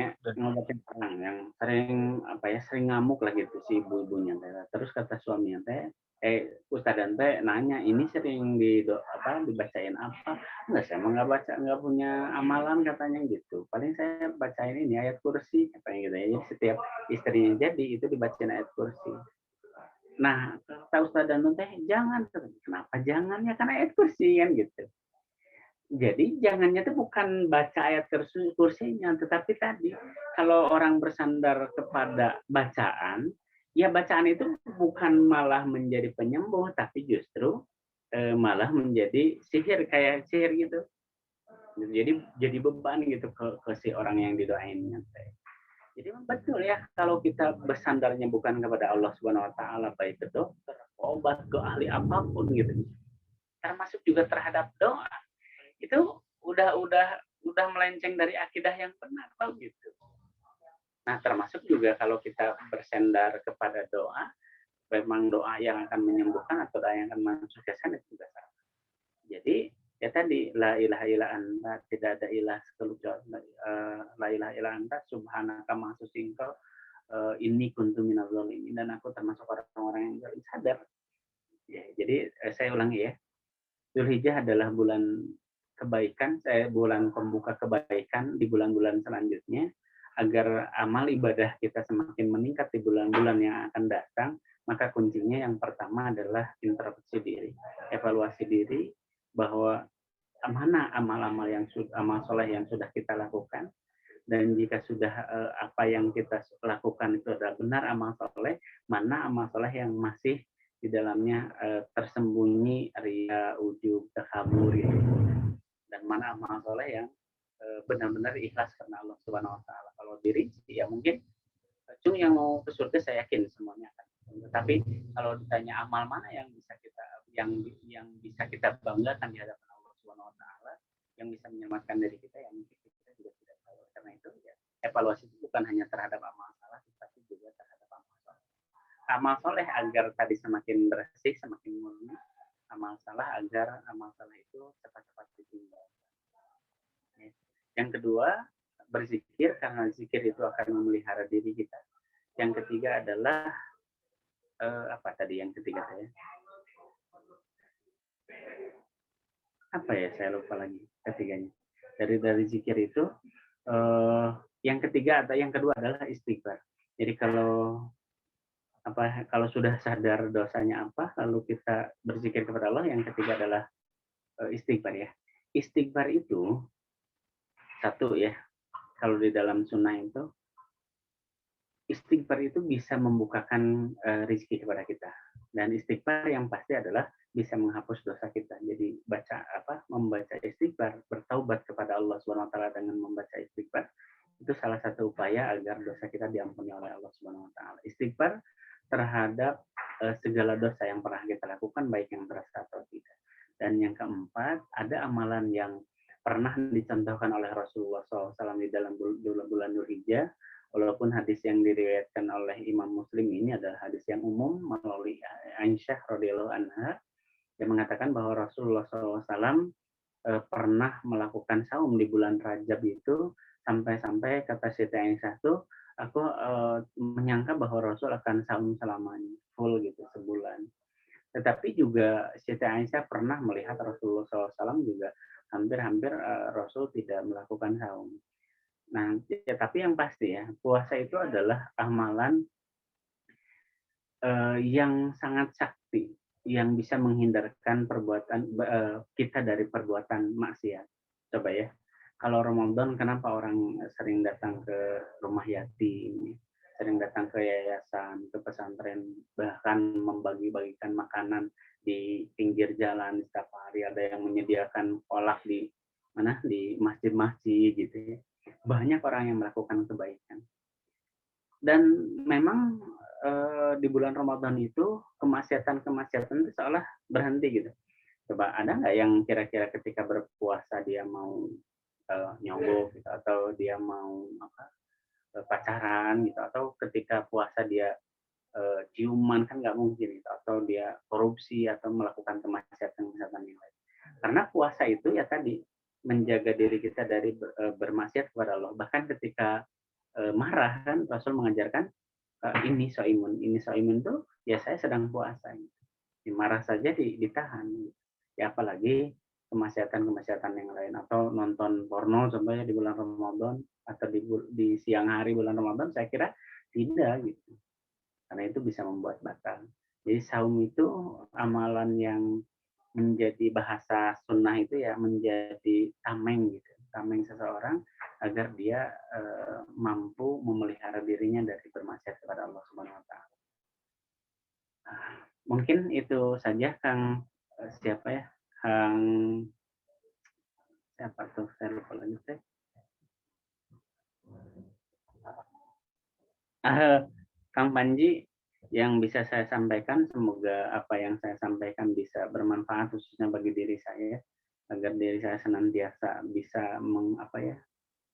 orang yang sering ngamuk lah gitu si ibu-ibunya teh. Terus kata suaminya teh, ustadzan teh nanya, ini sering dibacain apa? Enggak, saya emang nggak punya amalan katanya gitu. Paling saya bacain ini ayat kursi katanya gitu ya. Jadi setiap istrinya jadi itu dibacain ayat kursi. Nah, kata Ustaz Danun teh jangan. Kenapa jangan? Ya kan ayat kursi kan gitu. Jadi jangannya itu bukan baca ayat kursinya, tetapi tadi kalau orang bersandar kepada bacaan, ya bacaan itu bukan malah menjadi penyembuh, tapi justru malah menjadi sihir, kayak sihir gitu. Jadi beban gitu ke si orang yang didoainnya. Jadi betul ya, kalau kita bersandarnya bukan kepada Allah Subhanahu Wa Taala, baik ke dokter, obat, ke ahli apapun gitu, termasuk juga terhadap doa, itu udah melenceng dari akidah yang benar, gitu. Nah, termasuk juga kalau kita bersandar kepada doa, memang doa yang akan menyembuhkan atau doa yang akan mensuksesan itu juga sama. Jadi ya tadi la ilaha illa anta, tidak ada ilah kecuali la ilaha illa anta subhanaka maha suci engkau, inni kuntu minadz zalimin, dan aku termasuk orang-orang yang paling sadar. Ya, jadi saya ulangi ya. Dzulhijjah adalah bulan kebaikan, bulan pembuka kebaikan di bulan-bulan selanjutnya, agar amal ibadah kita semakin meningkat di bulan-bulan yang akan datang. Maka kuncinya yang pertama adalah introspeksi diri, evaluasi diri, bahwa mana amal-amal amal soleh yang sudah kita lakukan, dan jika sudah apa yang kita lakukan itu adalah benar amal soleh, mana amal soleh yang masih di dalamnya tersembunyi ria, ujub, takabur gitu. Dan mana amal soleh yang benar-benar ikhlas karena Allah Subhanahu Wa Taala. Kalau diri ya mungkin cung yang mau ke surga saya yakin semuanya akan. Tetapi kalau ditanya amal mana yang bisa kita banggakan di hadapan Allah Subhanahu Wa Taala, yang bisa menyelamatkan diri kita, yang mungkin kita juga tidak tahu. Karena itu ya, evaluasi itu bukan hanya terhadap amal salah, tetapi juga terhadap amal soleh. Amal soleh agar tadi semakin bersih, semakin murni. Amal salah agar amal salah itu cepat-cepat ditinggalkan. Yang kedua, berzikir, karena zikir itu akan memelihara diri kita. Yang ketiga adalah apa tadi yang ketiga saya? Apa ya, saya lupa lagi ketiganya. Dari zikir itu yang ketiga atau yang kedua adalah istighfar. Jadi kalau sudah sadar dosanya apa, lalu kita berzikir kepada Allah, yang ketiga adalah istighfar ya. Istighfar itu satu ya, kalau di dalam sunnah itu, istighfar itu bisa membukakan rezeki kepada kita. Dan istighfar yang pasti adalah bisa menghapus dosa kita. Jadi membaca istighfar, bertaubat kepada Allah Subhanahu Wa Taala dengan membaca istighfar, itu salah satu upaya agar dosa kita diampuni oleh Allah Subhanahu Wa Taala. Istighfar terhadap segala dosa yang pernah kita lakukan, baik yang terasa atau tidak. Dan yang keempat, ada amalan yang pernah dicontohkan oleh Rasulullah SAW di dalam bulan Dzulhijjah, walaupun hadis yang diriwayatkan oleh Imam Muslim ini adalah hadis yang umum melalui Aisyah radhiyallahu anha, yang mengatakan bahwa Rasulullah SAW pernah melakukan saum di bulan Rajab itu, sampai-sampai kata Siti Aisyah tuh, aku menyangka bahwa Rasul akan saum selamanya, full gitu, sebulan. Tetapi juga Siti Aisyah pernah melihat Rasulullah SAW juga hampir-hampir Rasul tidak melakukan saum. Nah, ya, tapi yang pasti ya, puasa itu adalah amalan yang sangat sakti, yang bisa menghindarkan perbuatan kita dari perbuatan maksiat. Coba ya, kalau Ramadan kenapa orang sering datang ke rumah yatim, sering datang ke yayasan, ke pesantren, bahkan membagi-bagikan makanan di pinggir jalan setiap hari, ada yang menyediakan kolak di masjid-masjid gitu ya. Banyak orang yang melakukan kebaikan. Dan memang di bulan Ramadan itu kemaksiatan itu seolah berhenti gitu. Coba ada nggak yang kira-kira ketika berpuasa dia mau nyogok gitu, atau dia mau pacaran gitu, atau ketika puasa dia ciuman, kan nggak mungkin gitu, atau dia korupsi atau melakukan kemaksiatan yang lain. Karena puasa itu ya tadi menjaga diri kita dari bermaksiat kepada Allah. Bahkan ketika marah kan Rasul mengajarkan ini soimun tuh ya saya sedang puasa. Marah saja ditahan. Ya apalagi kemaksiatan yang lain atau nonton porno contohnya di bulan Ramadan atau di siang hari bulan Ramadan, saya kira tidak gitu. Karena itu bisa membuat batal. Jadi saum itu amalan yang menjadi bahasa sunnah itu ya menjadi tameng gitu, tameng seseorang agar dia mampu memelihara dirinya dari bermaksiat kepada Allah Subhanahu Wa Taala. Mungkin itu saja Kang siapa ya, Kang siapa tuh saya lupa lagi teh. Kang Panji, yang bisa saya sampaikan, semoga apa yang saya sampaikan bisa bermanfaat khususnya bagi diri saya, agar diri saya senantiasa bisa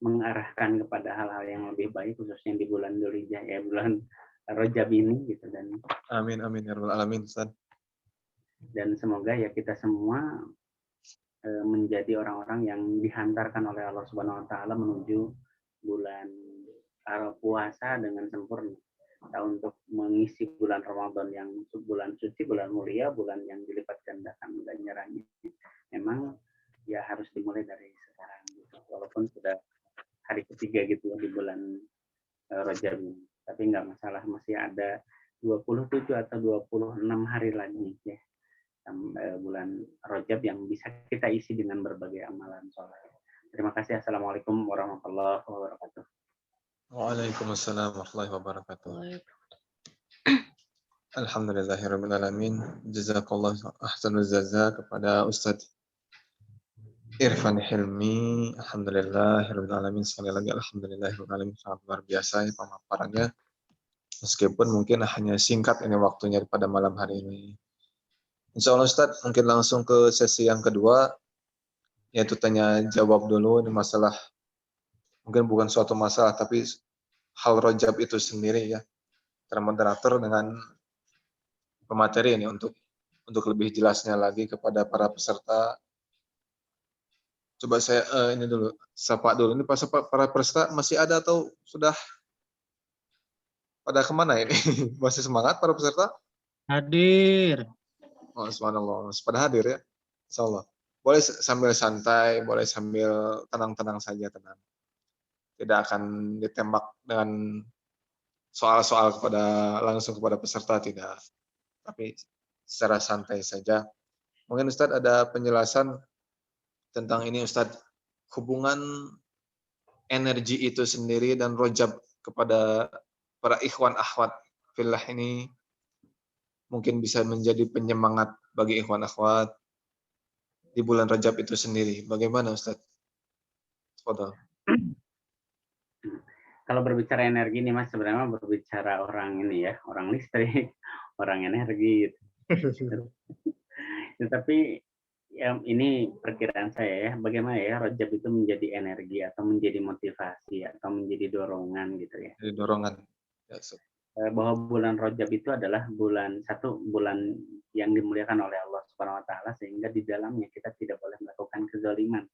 mengarahkan kepada hal-hal yang lebih baik khususnya di bulan Dzulhijjah ya, bulan Rajab ini gitu. Dan amin ya rabbal alamin, Ustaz. Dan semoga ya kita semua menjadi orang-orang yang dihantarkan oleh Allah Subhanahu Wa Taala menuju bulan puasa dengan sempurna. Untuk mengisi bulan Ramadan yang bulan suci, bulan mulia, bulan yang dilipat gandakan ganjarannya, memang ya harus dimulai dari sekarang gitu. Walaupun sudah hari ketiga gitu di bulan Rajab ini, tapi nggak masalah, masih ada 27 atau 26 hari lagi ya bulan Rajab yang bisa kita isi dengan berbagai amalan soleh. Terima kasih. Assalamualaikum warahmatullahi wabarakatuh. Waalaikumsalam warahmatullahi wabarakatuh. Alhamdulillahirabbil alamin. Jazakallah ahsanul jazaa kepada Ustadz Irfan Hilmi. Alhamdulillahirabbil alamin. Sekali lagi alhamdulillahirabbil alamin, sangat luar biasa ya pemaparannya. Meskipun mungkin hanya singkat ini waktunya pada malam hari ini. Insya Allah Ustadz, mungkin langsung ke sesi yang kedua, yaitu tanya jawab dulu. Ini masalah, mungkin bukan suatu masalah, tapi hal Rajab itu sendiri ya. Moderator dengan pemateri ini untuk lebih jelasnya lagi kepada para peserta. Coba saya ini dulu, sapa dulu. Ini para peserta masih ada atau sudah pada kemana ini? Masih semangat para peserta? Hadir. Oh, subhanallah, pada hadir ya. Insyaallah. Boleh sambil santai, boleh sambil tenang-tenang saja, tenang. Tidak akan ditembak dengan soal-soal langsung kepada peserta, tidak. Tapi secara santai saja. Mungkin Ustadz ada penjelasan tentang ini Ustadz, hubungan energi itu sendiri dan Rajab kepada para ikhwan akhwat fillah ini mungkin bisa menjadi penyemangat bagi ikhwan akhwat di bulan Rajab itu sendiri. Bagaimana Ustadz? Fadhal. Kalau berbicara energi nih Mas, sebenarnya berbicara orang ini ya, orang listrik, orang energi gitu. Tetapi ya, ini perkiraan saya ya, bagaimana ya Rajab itu menjadi energi atau menjadi motivasi atau menjadi dorongan gitu ya. Jadi dorongan. Ya, bahwa bulan Rajab itu adalah bulan yang dimuliakan oleh Allah Subhanahu Wa Taala, sehingga di dalamnya kita tidak boleh melakukan kezaliman.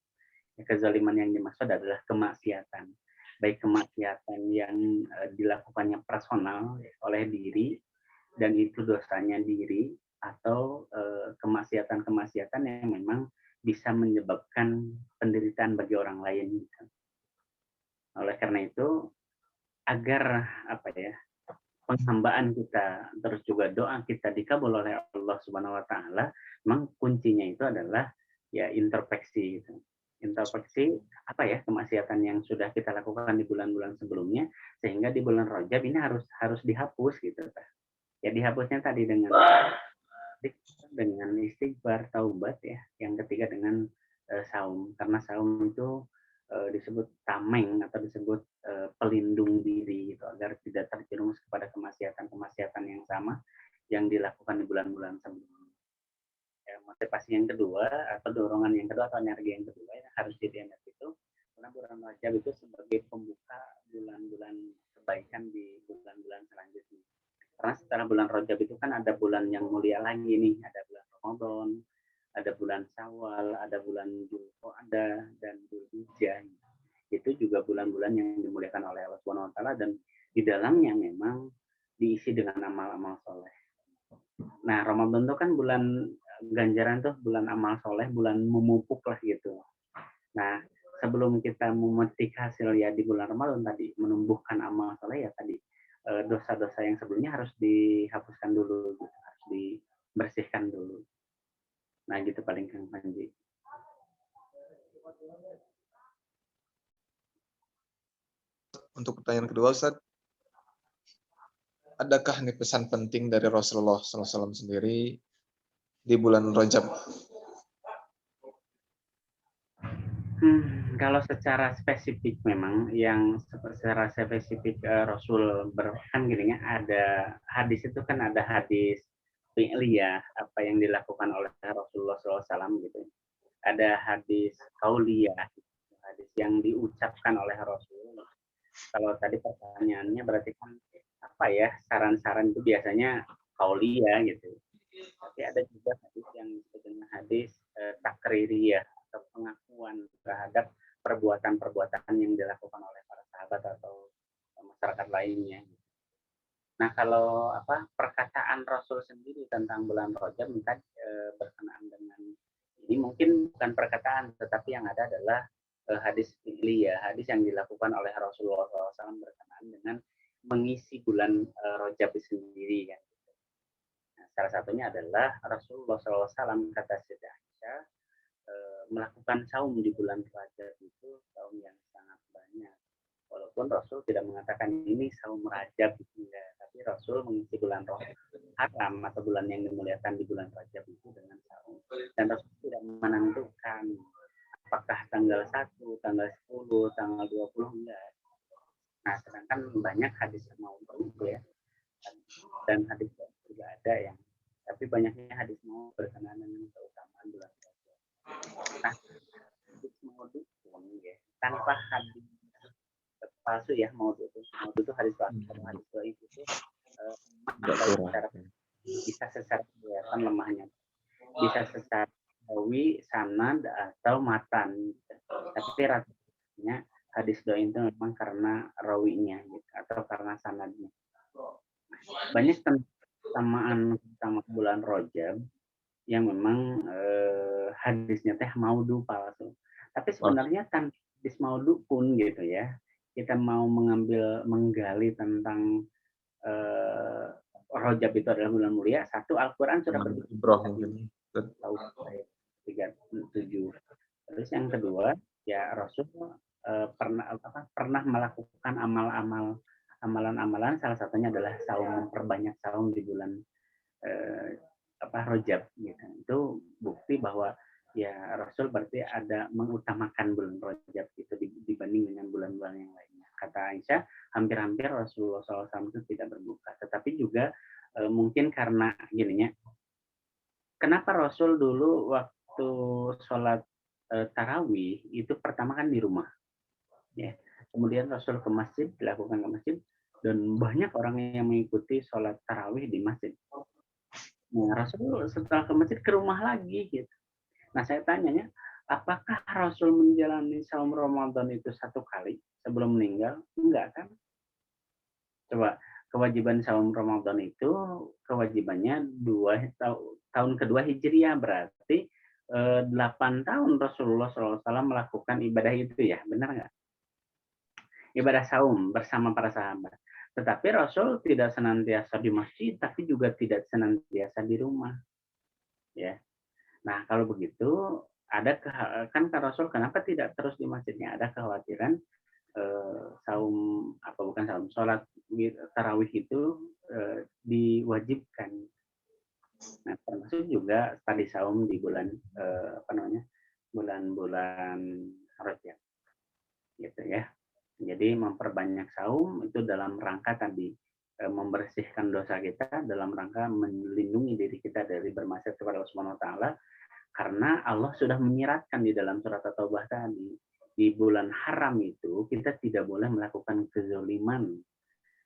Kezaliman yang dimaksud adalah kemaksiatan, baik kemaksiatan yang dilakukannya personal oleh diri dan itu dosanya diri, atau kemaksiatan yang memang bisa menyebabkan penderitaan bagi orang lain. Oleh karena itu, agar penghambaan kita terus juga doa kita dikabul oleh Allah Subhanahu Wa Taala, memang kuncinya itu adalah ya introspeksi. Introspeksi kemaksiatan yang sudah kita lakukan di bulan-bulan sebelumnya, sehingga di bulan Rajab ini harus dihapus gitu. Ya dihapusnya tadi dengan istighfar, taubat ya. Yang ketiga dengan saum, karena saum itu disebut tameng atau disebut pelindung diri gitu, agar tidak terjerumus kepada kemaksiatan yang sama yang dilakukan di bulan-bulan sebelumnya. Ya, motivasi yang kedua atau dorongan yang kedua atau energi yang kedua yang harus jadi energi itu, karena bulan Rajab itu sebagai pembuka bulan-bulan kebaikan di bulan-bulan selanjutnya. Karena setelah bulan Rajab itu kan ada bulan yang mulia lagi nih, ada bulan Ramadan, ada bulan Syawal, ada bulan Ada dan Dzulhijjah. Itu juga bulan-bulan yang dimuliakan oleh Allah Subhanahu wa taala dan di dalamnya memang diisi dengan amal-amal soleh. Nah, Ramadan itu kan bulan ganjaran tuh, bulan amal soleh, bulan memupuk lah gitu. Nah, sebelum kita memetik hasil ya di bulan Ramadan tadi, menumbuhkan amal soleh ya tadi, dosa-dosa yang sebelumnya harus dihapuskan dulu, gitu. Harus dibersihkan dulu. Nah, gitu paling Kang Panji. Untuk pertanyaan kedua, Ustaz, adakah nih pesan penting dari Rasulullah SAW sendiri di bulan Rajab? Kalau secara spesifik memang yang secara spesifik Rasul kan gini ya, ada hadis itu kan ada hadis fi'liyah, apa yang dilakukan oleh Rasulullah SAW gitu. Ada hadis qauliyah, hadis yang diucapkan oleh Rasul. Kalau tadi pertanyaannya berarti kan apa ya, saran-saran itu biasanya qauliyah gitu. Tapi ada juga hadis yang disebut dengan hadis takririyah atau pengakuan terhadap perbuatan-perbuatan yang dilakukan oleh para sahabat atau masyarakat lainnya. Nah, kalau perkataan Rasul sendiri tentang bulan Rajab berkenaan dengan ini mungkin bukan perkataan, tetapi yang ada adalah hadis fi'liyah, hadis yang dilakukan oleh Rasulullah SAW berkenaan dengan mengisi bulan Rajab sendiri kan. Nah, salah satunya adalah Rasulullah SAW kata Siti Aisyah melakukan saum di bulan Rajab itu saum yang sangat banyak. Walaupun Rasul tidak mengatakan ini saum Rajab, tapi Rasul mengisi bulan Haram atau bulan yang dimuliakan di bulan Rajab itu dengan saum. Dan Rasul tidak menentukan apakah tanggal 1, tanggal 10, tanggal 20 enggak. Nah, sedangkan banyak hadis maudhu ya. Dan hadis juga ada yang tapi banyaknya hadis mau berkenaan dengan keutamaan bulan Rajab. Nah, hadis maudhu pun ya, tanpa hadis palsu ya, maudhu itu hadis palsu, hadis dhaif itu bisa secara kelihatan lemahnya, bisa secara rawi, sanad atau matan. Tapi rata-ratanya hadis dhaif itu memang karena rawinya gitu, atau karena sanadnya. Banyak kesamaan sama bulan Rajab yang memang hadisnya teh maudhu palsu. Tapi sebenarnya kan hadis maudhu pun gitu ya, kita mau menggali tentang Rajab itu adalah bulan mulia, satu Al-Quran sudah mungkin. Tahu 37. Terus yang kedua ya Rasul pernah melakukan amalan-amalan, salah satunya adalah saum, memperbanyak saum di bulan Rajab gitu. Itu bukti bahwa ya Rasul berarti ada mengutamakan bulan Rajab itu dibanding dengan bulan-bulan yang lainnya. Kata Aisyah, hampir-hampir Rasulullah SAW itu tidak berbuka. Tetapi juga mungkin karena gininya, kenapa Rasul dulu waktu sholat tarawih itu pertama kan di rumah, ya. Kemudian Rasul ke masjid, dilakukan ke masjid, dan banyak orang yang mengikuti sholat tarawih di masjid. Nah, Rasul setelah ke masjid ke rumah lagi gitu. Nah, saya tanyanya, apakah Rasul menjalani saum Ramadan itu satu kali sebelum meninggal? Enggak kan? Coba, kewajiban saum Ramadan itu kewajibannya tahun kedua Hijriah, berarti 8 tahun Rasulullah SAW melakukan ibadah itu ya, benar nggak? Ibadah saum bersama para sahabat. Tetapi Rasul tidak senantiasa di masjid, tapi juga tidak senantiasa di rumah. Ya. Nah, kalau begitu, kan Rasul kenapa tidak terus di masjidnya? Ada kekhawatiran sholat tarawih itu diwajibkan. Nah, termasuk juga tadi saum di bulan bulan-bulan Rajab, gitu ya. Jadi memperbanyak saum itu dalam rangka tadi membersihkan dosa kita, dalam rangka melindungi diri kita dari bermaksiat kepada Allah Subhanahu wa taala, karena Allah sudah menyiratkan di dalam surat At-Taubah tadi, di bulan haram itu kita tidak boleh melakukan kezaliman.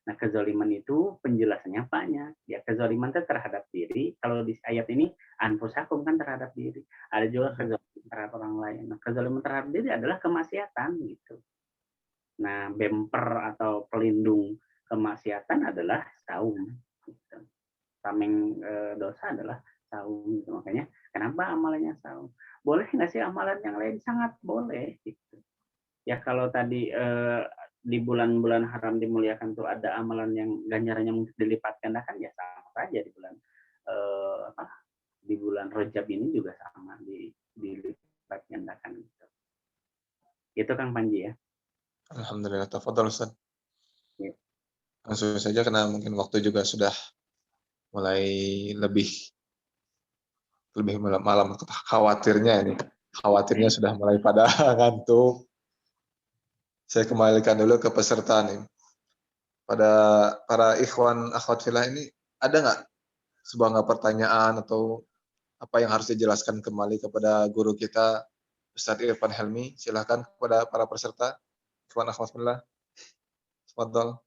Nah, kezaliman itu penjelasannya banyak. Ya, kezaliman itu terhadap diri. Kalau di ayat ini anfusakum kan terhadap diri. Ada juga kezaliman terhadap orang lain. Nah, kezaliman terhadap diri adalah kemaksiatan gitu. Nah, bemper atau pelindung kemaksiatan adalah saum. Gitu. Tameng dosa adalah saum. Gitu. Makanya kenapa amalannya saum? Boleh nggak sih amalan yang lain? Sangat boleh. Gitu. Ya kalau tadi di bulan-bulan haram dimuliakan tuh ada amalan yang ganjarannya mungkin dilipat gandakan, ya sama saja di bulan di bulan Rajab ini juga sama dilipat gandakan gitu. Itu Kang Panji ya. Alhamdulillah, tafadhol Ustaz. Ya. Langsung saja karena mungkin waktu juga sudah mulai lebih malam, khawatirnya ini. Khawatirnya sudah mulai pada ngantuk. Saya kembalikan dulu ke peserta nih. Pada para ikhwan akhwat fillah ini ada nggak sebuah pertanyaan atau apa yang harus dijelaskan kembali kepada guru kita Ustadz Irfan Helmi? Silakan kepada para peserta ikhwan akhwat fillah. Tafadhol.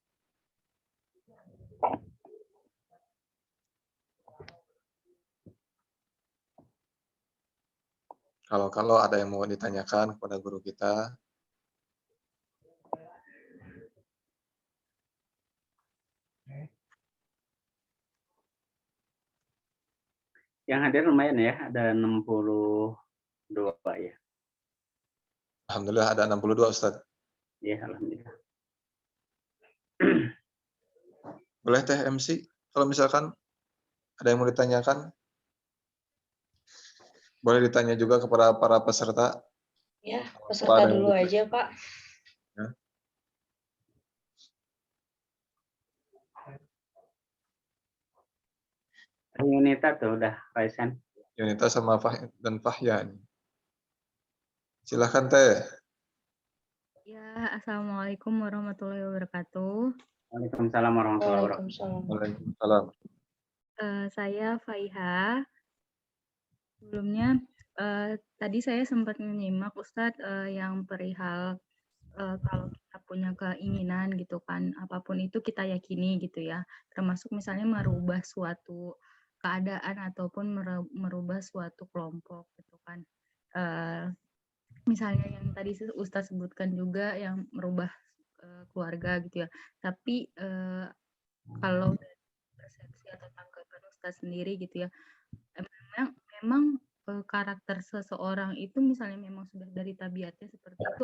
Kalau ada yang mau ditanyakan kepada guru kita. Yang hadir lumayan ya, ada 62 ya. Alhamdulillah ada 62 Ustaz. Ya, alhamdulillah. Boleh Teh MC kalau misalkan ada yang mau ditanyakan? Boleh ditanya juga kepada para peserta. Ya, peserta dulu aja, Pak. Ya. Yunita tuh udah Raisan. Yunita sama dan Fahya. Silahkan Teh. Ya, Assalamualaikum warahmatullahi wabarakatuh. Waalaikumsalam warahmatullahi wabarakatuh. Waalaikumsalam. Saya Faiha. Sebelumnya, tadi saya sempat menyimak Ustadz yang perihal kalau kita punya keinginan gitu kan, apapun itu kita yakini gitu ya, termasuk misalnya merubah suatu keadaan ataupun merubah suatu kelompok gitu kan. Misalnya yang tadi Ustadz sebutkan juga yang merubah keluarga gitu ya. Tapi kalau dari persepsi atau tanggapan Ustadz sendiri gitu ya, memang karakter seseorang itu misalnya memang sudah dari tabiatnya seperti itu,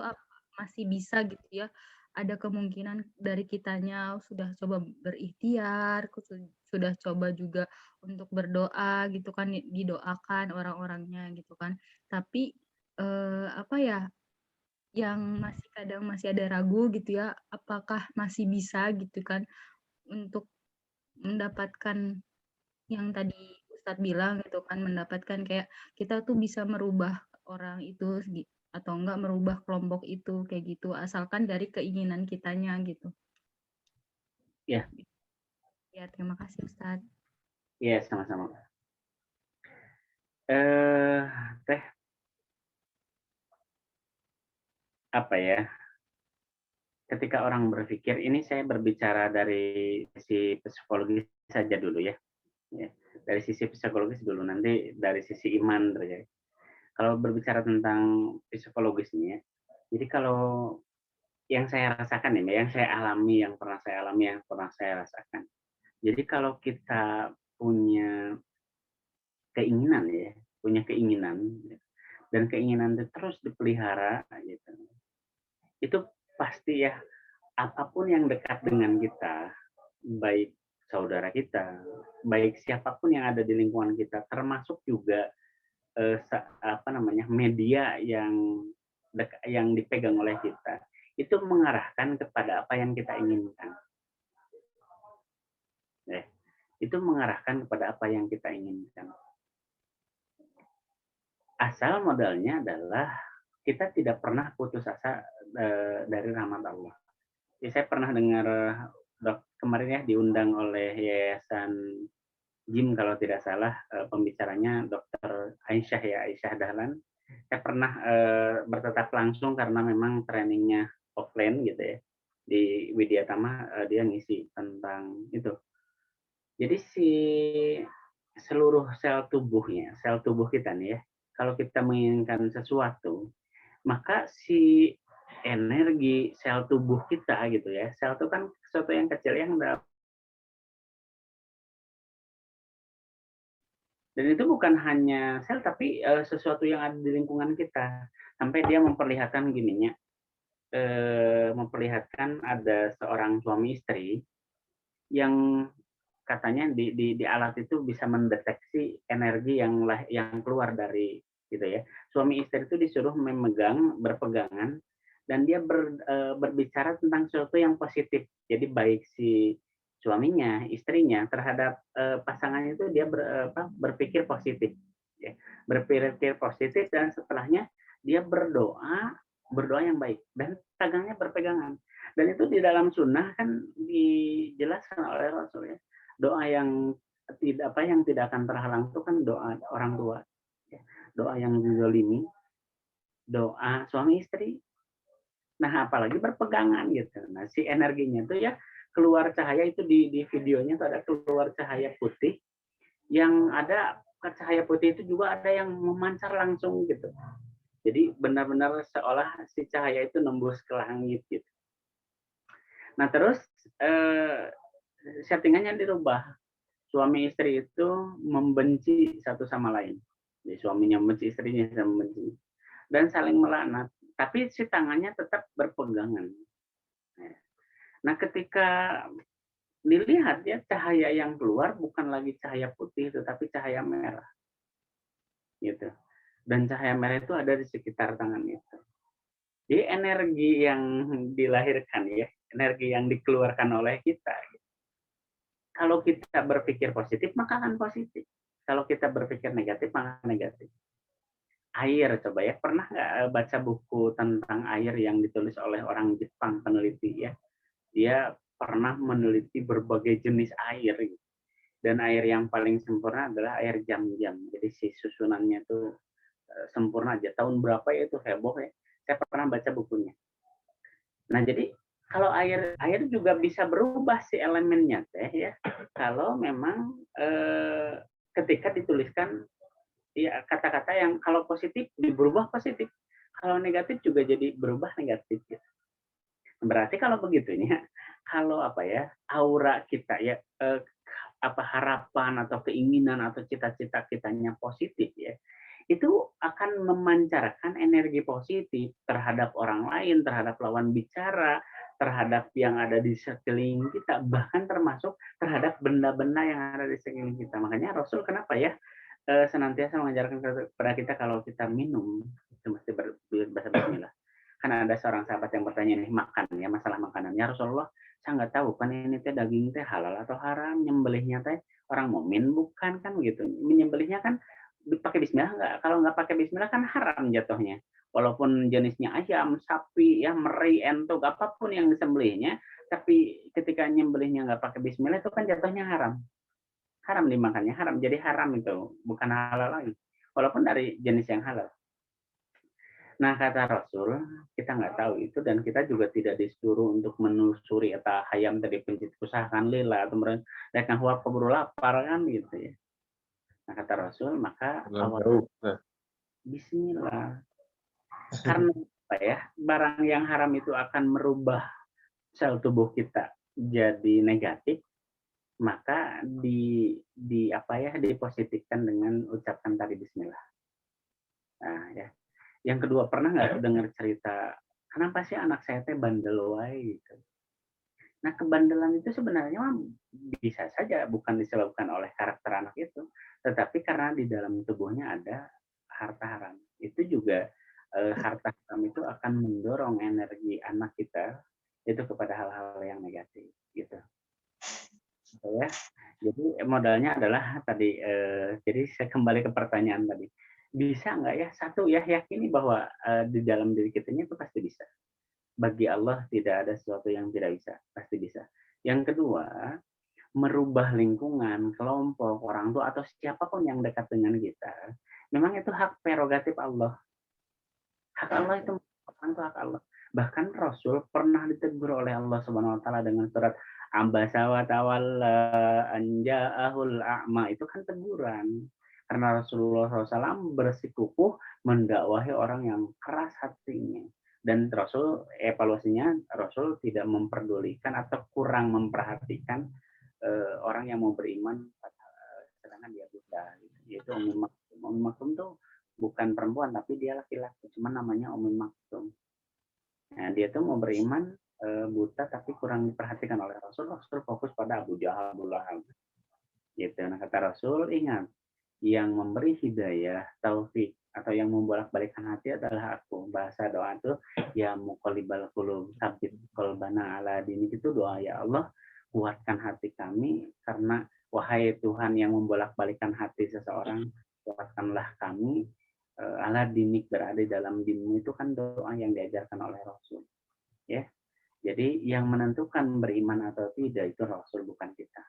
masih bisa gitu ya, ada kemungkinan dari kitanya sudah coba berikhtiar, sudah coba juga untuk berdoa gitu kan, didoakan orang-orangnya gitu kan, tapi apa ya, yang kadang masih ada ragu gitu ya, apakah masih bisa gitu kan untuk mendapatkan yang tadi Ustadz bilang gitu kan, mendapatkan kayak kita tuh bisa merubah orang itu atau enggak merubah kelompok itu kayak gitu, asalkan dari keinginan kitanya gitu. Ya. Ya, terima kasih Ustadz. Iya, sama-sama. Teh, apa ya? Ketika orang berpikir, ini saya berbicara dari sisi psikologis saja dulu ya. Dari sisi psikologis dulu, nanti dari sisi iman. Ya. Kalau berbicara tentang psikologisnya, jadi kalau yang saya rasakan ya, yang saya alami, yang pernah saya rasakan. Jadi kalau kita punya keinginan ya, dan keinginan itu terus dipelihara gitu. Itu pasti ya, apapun yang dekat dengan kita, baik saudara kita, baik siapapun yang ada di lingkungan kita, termasuk juga media yang dipegang oleh kita, itu mengarahkan kepada apa yang kita inginkan. Itu mengarahkan kepada apa yang kita inginkan. Asal modalnya adalah kita tidak pernah putus asa dari rahmat Allah. Jadi saya pernah dengar kemarin ya diundang oleh Yayasan Jim kalau tidak salah, pembicaranya Dr. Aisyah Dahlan. Saya pernah bertatap langsung karena memang trainingnya offline gitu ya. Di Widya Tama dia ngisi tentang itu. Jadi seluruh sel tubuh kita nih ya, kalau kita menginginkan sesuatu, maka si energi sel tubuh kita gitu ya, sel itu kan sesuatu yang kecil yang dan itu bukan hanya sel tapi sesuatu yang ada di lingkungan kita. Sampai dia memperlihatkan gininya, memperlihatkan ada seorang suami istri yang katanya di alat itu bisa mendeteksi energi yang keluar dari gitu ya. Suami istri itu disuruh berpegangan dan dia berbicara tentang sesuatu yang positif. Jadi baik si suaminya, istrinya terhadap pasangannya itu dia berpikir positif ya. Berpikir positif dan setelahnya dia berdoa yang baik dan pegangnya berpegangan. Dan itu di dalam sunnah kan dijelaskan oleh Rasul ya. Doa yang tidak akan terhalang itu kan doa orang tua. Ya. Doa yang dizolimi, doa suami istri. Nah, apalagi berpegangan gitu. Nah, si energinya itu ya keluar cahaya itu di videonya itu ada keluar cahaya putih yang ada cahaya putih itu juga ada yang memancar langsung gitu. Jadi benar-benar seolah si cahaya itu nembus ke langit gitu. Nah, terus settingannya dirubah. Suami istri itu membenci satu sama lain. Jadi suaminya membenci, istrinya membenci. Dan saling melaknat. Tapi si tangannya tetap berpegangan. Nah, ketika dilihat ya cahaya yang keluar bukan lagi cahaya putih, tetapi cahaya merah. Gitu. Dan cahaya merah itu ada di sekitar tangan itu. Jadi energi yang dilahirkan ya, energi yang dikeluarkan oleh kita. Kalau kita berpikir positif, maka akan positif. Kalau kita berpikir negatif, maka negatif. Air, coba ya. Pernah nggak baca buku tentang air yang ditulis oleh orang Jepang peneliti ya? Dia pernah meneliti berbagai jenis air. Dan air yang paling sempurna adalah air jam-jam. Jadi si susunannya itu sempurna aja. Tahun berapa ya itu heboh ya. Saya pernah baca bukunya. Nah, jadi kalau air juga bisa berubah si elemennya teh ya. Kalau memang ketika dituliskan ya kata-kata yang kalau positif berubah positif, kalau negatif juga jadi berubah negatif. Gitu. Berarti kalau begitunya, kalau apa ya aura kita ya harapan atau keinginan atau cita-cita kitanya positif ya, itu akan memancarkan energi positif terhadap orang lain, terhadap lawan bicara, terhadap yang ada di sekeliling kita, bahkan termasuk terhadap benda-benda yang ada di sekeliling kita. Makanya Rasul kenapa ya senantiasa mengajarkan kepada kita kalau kita minum itu mesti berbaca bismillah. Karena ada seorang sahabat yang bertanya nih makan ya masalah makanan. Ya Rasulullah, saya nggak tahu kan ini teh daging teh halal atau haram, nyembelihnya teh orang mukmin bukan kan gitu. Menyembelihnya kan pakai bismillah nggak? Kalau nggak pakai bismillah kan haram jatuhnya. Walaupun jenisnya ayam, sapi, ya meri, entuk, apapun yang disembelihnya, tapi ketika nyembelihnya nggak pakai bismillah itu kan jatuhnya haram. Haram dimakannya, haram. Jadi haram itu, bukan halal lagi. Walaupun dari jenis yang halal. Nah, kata Rasul, kita nggak tahu itu dan kita juga tidak disuruh untuk menelusuri atau hayam dari pencit usahakan lila atau mereka huwab keburu lapar kan gitu ya. Nah, kata Rasul, maka awal bismillah. Karena apa ya? Barang yang haram itu akan merubah sel tubuh kita jadi negatif, maka dipositifkan dengan ucapkan tadi bismillah. Nah, ya. Yang kedua, pernah nggak dengar cerita kenapa sih anak saya teh bandel wae gitu. Nah, kebandelan itu sebenarnya bisa saja bukan disebabkan oleh karakter anak itu, tetapi karena di dalam tubuhnya ada harta haram. Itu juga harta haram itu akan mendorong energi anak kita itu kepada hal-hal yang negatif gitu. Ya. Jadi modalnya adalah tadi jadi saya kembali ke pertanyaan tadi. Bisa nggak ya satu ya yakini bahwa di dalam diri kitanya itu pasti bisa. Bagi Allah tidak ada sesuatu yang tidak bisa, pasti bisa. Yang kedua, merubah lingkungan, kelompok, orang tua atau siapapun yang dekat dengan kita, memang itu hak prerogatif Allah. Hak Allah itu hak Allah. Bahkan Rasul pernah ditegur oleh Allah Subhanahu wa taala dengan surat Ambasa wa tawalla anja'ahul a'ma, itu kan teguran. Karena Rasulullah SAW bersikukuh mendakwahi orang yang keras hatinya. Dan Rasul, evaluasinya, Rasul tidak memperdulikan atau kurang memperhatikan orang yang mau beriman, sedangkan dia buta. Yaitu Ummi Maktum. Ummi Maktum tuh bukan perempuan, tapi dia laki-laki. Cuma namanya Ummi Maktum. Nah, dia tuh mau beriman, buta, tapi kurang diperhatikan oleh Rasul. Rasul fokus pada Abu Jahal, Abu Lahab. Gitu. Nah, kata Rasul, ingat, yang memberi hidayah, taufik, atau yang membolak-balikkan hati adalah aku. Bahasa doa itu, ya muqallibal qulub, tsabbit qalbana ala dinik, itu doa, ya Allah, kuatkan hati kami, karena wahai Tuhan yang membolak-balikkan hati seseorang, kuatkanlah kami, ala dinik, berada dalam dinmu, itu kan doa yang diajarkan oleh Rasul. Ya. Jadi yang menentukan beriman atau tidak itu Rasul, bukan kita.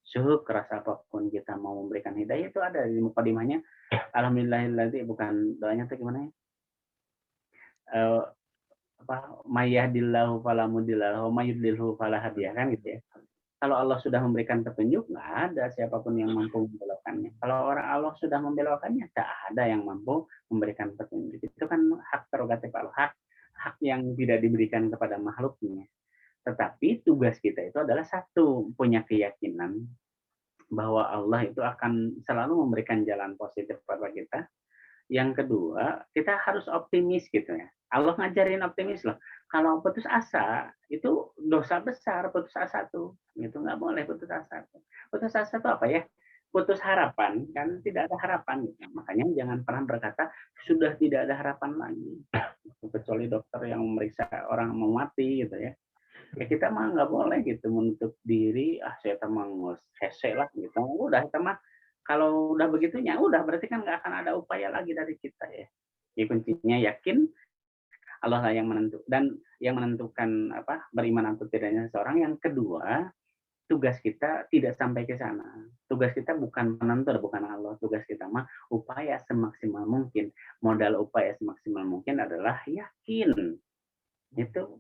Suhu keras apapun kita mau memberikan hidayah, itu ada di mukadimahnya. Alhamdulillahilladzi, bukan doanya itu gimana ya? Mayahdillahu fala mudilla lahu, mayudlilhu fala hadiya, kan gitu ya. Kalau Allah sudah memberikan petunjuk, nggak ada siapapun yang mampu membelokkannya. Kalau orang Allah sudah membelokkannya, tak ada yang mampu memberikan petunjuk. Itu kan hak prerogatif Allah, hak yang tidak diberikan kepada makhluknya. Tetapi tugas kita itu adalah satu, punya keyakinan bahwa Allah itu akan selalu memberikan jalan positif kepada kita. Yang kedua, kita harus optimis gitu ya. Allah ngajarin optimis loh. Kalau putus asa, itu dosa besar, putus asa tuh. Itu nggak boleh putus asa. Putus asa itu apa ya? Putus harapan, kan tidak ada harapan. Gitu. Makanya jangan pernah berkata, sudah tidak ada harapan lagi. Kecuali dokter yang memeriksa orang mau mati gitu ya. Ya kita mah nggak boleh gitu menutup diri, saya mah hese lah gitu. Udah kita mah kalau udah begitunya, udah berarti kan nggak akan ada upaya lagi dari kita ya. Jadi kuncinya yakin Allah lah yang menentukan, dan yang menentukan apa beriman atau tidaknya seseorang. Yang kedua, tugas kita tidak sampai ke sana. Tugas kita bukan penentu, bukan Allah. Tugas kita mah upaya semaksimal mungkin. Modal upaya semaksimal mungkin adalah yakin. Itu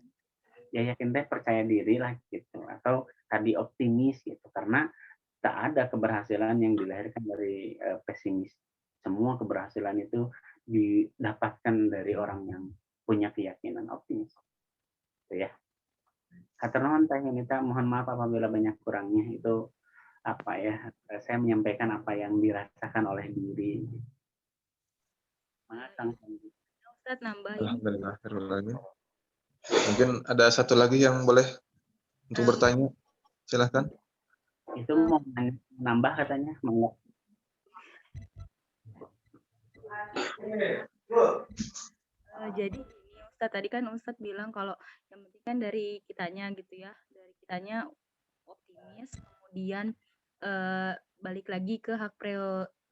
ya yakin deh, percaya diri lah gitu, atau tadi optimis gitu, karena tak ada keberhasilan yang dilahirkan dari pesimis. Semua keberhasilan itu didapatkan dari orang yang punya keyakinan optimis. Itu ya. Hatur nuhun Teh Yunita, mohon maaf apabila banyak kurangnya. Itu apa ya, saya menyampaikan apa yang dirasakan oleh diri. Ustadz nambahin. Alhamdulillah. Mungkin ada satu lagi yang boleh untuk bertanya, silahkan. Itu mau nambah katanya, mau. Jadi ini Ustadz, tadi kan Ustadz bilang kalau yang penting kan dari kitanya gitu ya, dari kitanya optimis, kemudian balik lagi ke hak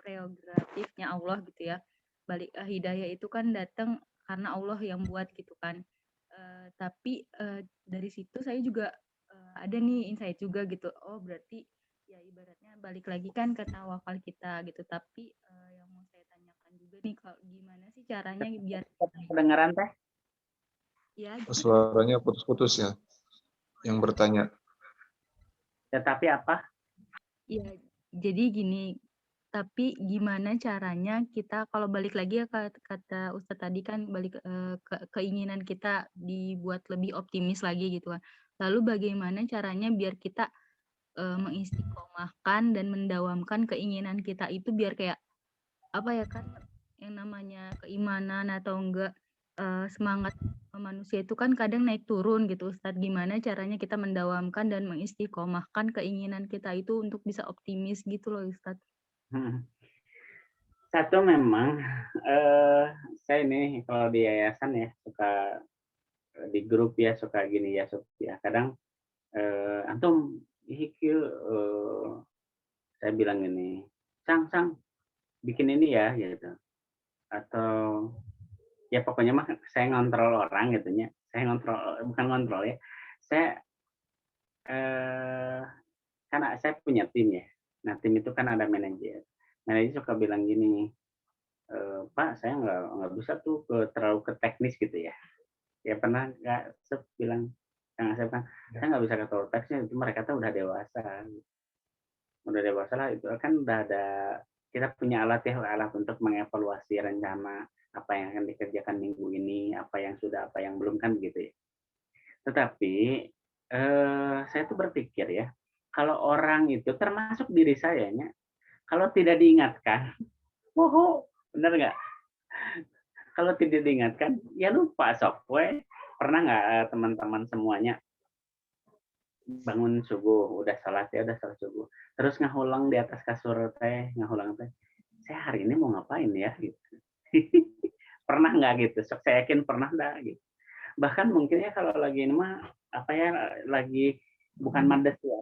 prerogatifnya Allah gitu ya. Balik hidayah itu kan datang karena Allah yang buat gitu kan. Tapi dari situ saya juga ada nih insight juga gitu. Oh berarti ya ibaratnya balik lagi kan ke tawakal kita gitu. Tapi yang mau saya tanyakan juga nih, kalau gimana sih caranya biar kedengaran Teh? Ya. Suaranya putus-putus ya. Yang bertanya. Tetapi apa? Ya, jadi gini. Tapi gimana caranya kita kalau balik lagi ya kata Ustadz tadi kan balik keinginan kita dibuat lebih optimis lagi gitu kan. Lalu bagaimana caranya biar kita mengistiqomahkan dan mendawamkan keinginan kita itu biar kayak apa ya kan, yang namanya keimanan atau enggak semangat manusia itu kan kadang naik turun gitu Ustadz. Gimana caranya kita mendawamkan dan mengistiqomahkan keinginan kita itu untuk bisa optimis gitu loh Ustadz. Satu memang saya ini kalau di yayasan ya suka di grup ya suka gini ya, kadang antum hikil saya bilang ini sang bikin ini ya gitu, atau ya pokoknya mah saya ngontrol orang gitu ya, saya ngontrol, bukan ngontrol ya, saya karena saya punya tim ya. Nah tim itu kan ada manajer suka bilang gini, Pak saya nggak bisa tuh terlalu ke teknis gitu ya. Ya pernah nggak bilang Kang Asep kan, saya nggak bisa ke terlalu teknis, itu mereka tuh udah dewasa lah, itu kan udah ada, kita punya alat untuk mengevaluasi rencana apa yang akan dikerjakan minggu ini, apa yang sudah, apa yang belum, kan gitu ya. Tetapi saya tuh berpikir ya, kalau orang itu termasuk diri saya, kalau tidak diingatkan, bener nggak? Kalau tidak diingatkan, ya lupa sok. Pernah nggak teman-teman semuanya bangun subuh, udah sholat subuh, terus ngahulang di atas kasur teh, saya hari ini mau ngapain ya? Gitu. Pernah nggak gitu? Saya yakin pernah nggak gitu. Bahkan mungkin ya kalau lagi ini mah lagi bukan mades ya,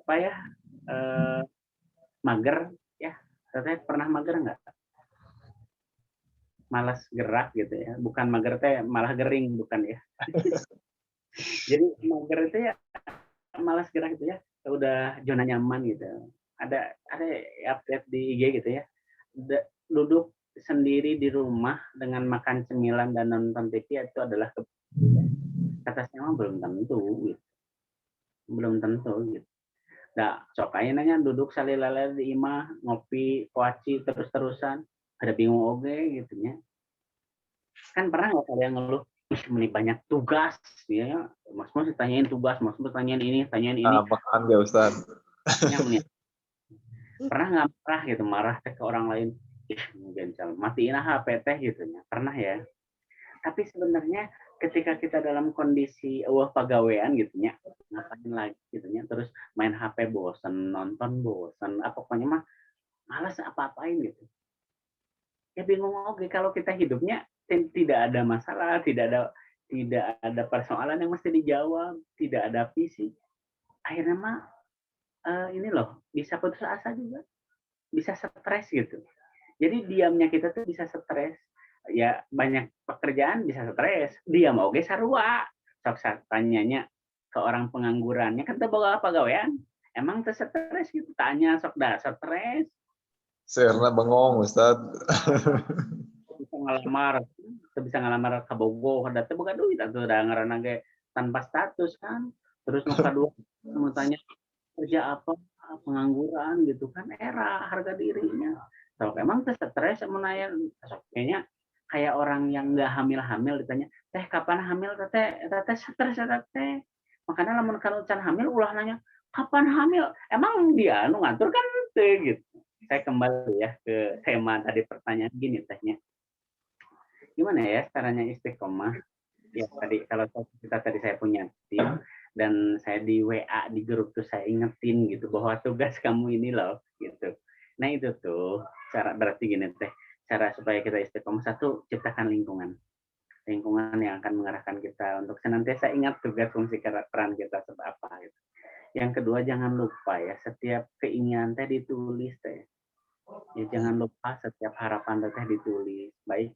mager ya. Saya pernah mager nggak? Malas gerak gitu ya, bukan mager teh malah gering, bukan ya. Jadi mager itu ya malas gerak gitu ya, udah zona nyaman gitu. Ada update di IG gitu ya, duduk sendiri di rumah dengan makan cemilan dan nonton TV itu adalah kata saya belum tentu gitu. Belum tentu gitu. Nah, sok aya nanya duduk salilale di imah ngopi kuaci terus-terusan, ada bingung oge gitu nya. Kan pernah nggak kalian ngeluh, ini banyak tugas ya, Mas ditanyain tugas, Mas tanyain ini. Makan ya Ustaz. Pernah nggak marah gitu, marah ke orang lain, matiin HP teh gitu ya, pernah ya. Tapi sebenarnya ketika kita dalam kondisi pagawean gitu ya, ngapain lagi gitu ya, terus main HP bosen, nonton bosen, pokoknya mah malas apa-apain gitu. Ya bingung oke kalau kita hidupnya tidak ada masalah, tidak ada persoalan yang mesti dijawab, tidak ada visi. Akhirnya mah ini loh, bisa putus asa juga, bisa stres gitu. Jadi diamnya kita tuh bisa stres. Ya banyak pekerjaan bisa stres. Diam oge sarua. Sok tanyanya ke orang penganggurannya kan teu boga pagawean. Emang teu stres gitu, tanya sok dah stres. Serna bengong Ustaz. bisa ngalamar ke Bogor, da teu boga duit atuh da ngaranna ge tanpa status kan. Terus nu kadua mau tanya kerja apa, pengangguran gitu kan, era harga dirinya. Sok emang teh stres menanya, kayaknya kayak orang yang nggak hamil ditanya, teh kapan hamil teteh stres teteh. Makanya lamun kalau can hamil ulah nanya kapan hamil, emang dia nu ngatur kan teh gitu. Saya kembali ya ke tema tadi pertanyaan gini tehnya. Gimana ya caranya istiqomah? Ya tadi kalau tadi saya punya tim dan saya di WA di grup tuh saya ingetin gitu bahwa tugas kamu ini loh gitu. Nah itu tuh cara, berarti gini teh, cara supaya kita istiqomah, satu, ciptakan lingkungan yang akan mengarahkan kita untuk senantiasa ingat tugas fungsi peran kita seperti apa gitu. Yang kedua, jangan lupa ya, setiap keinginan teh ditulis teh. Ya jangan lupa setiap harapan teh ditulis. Baik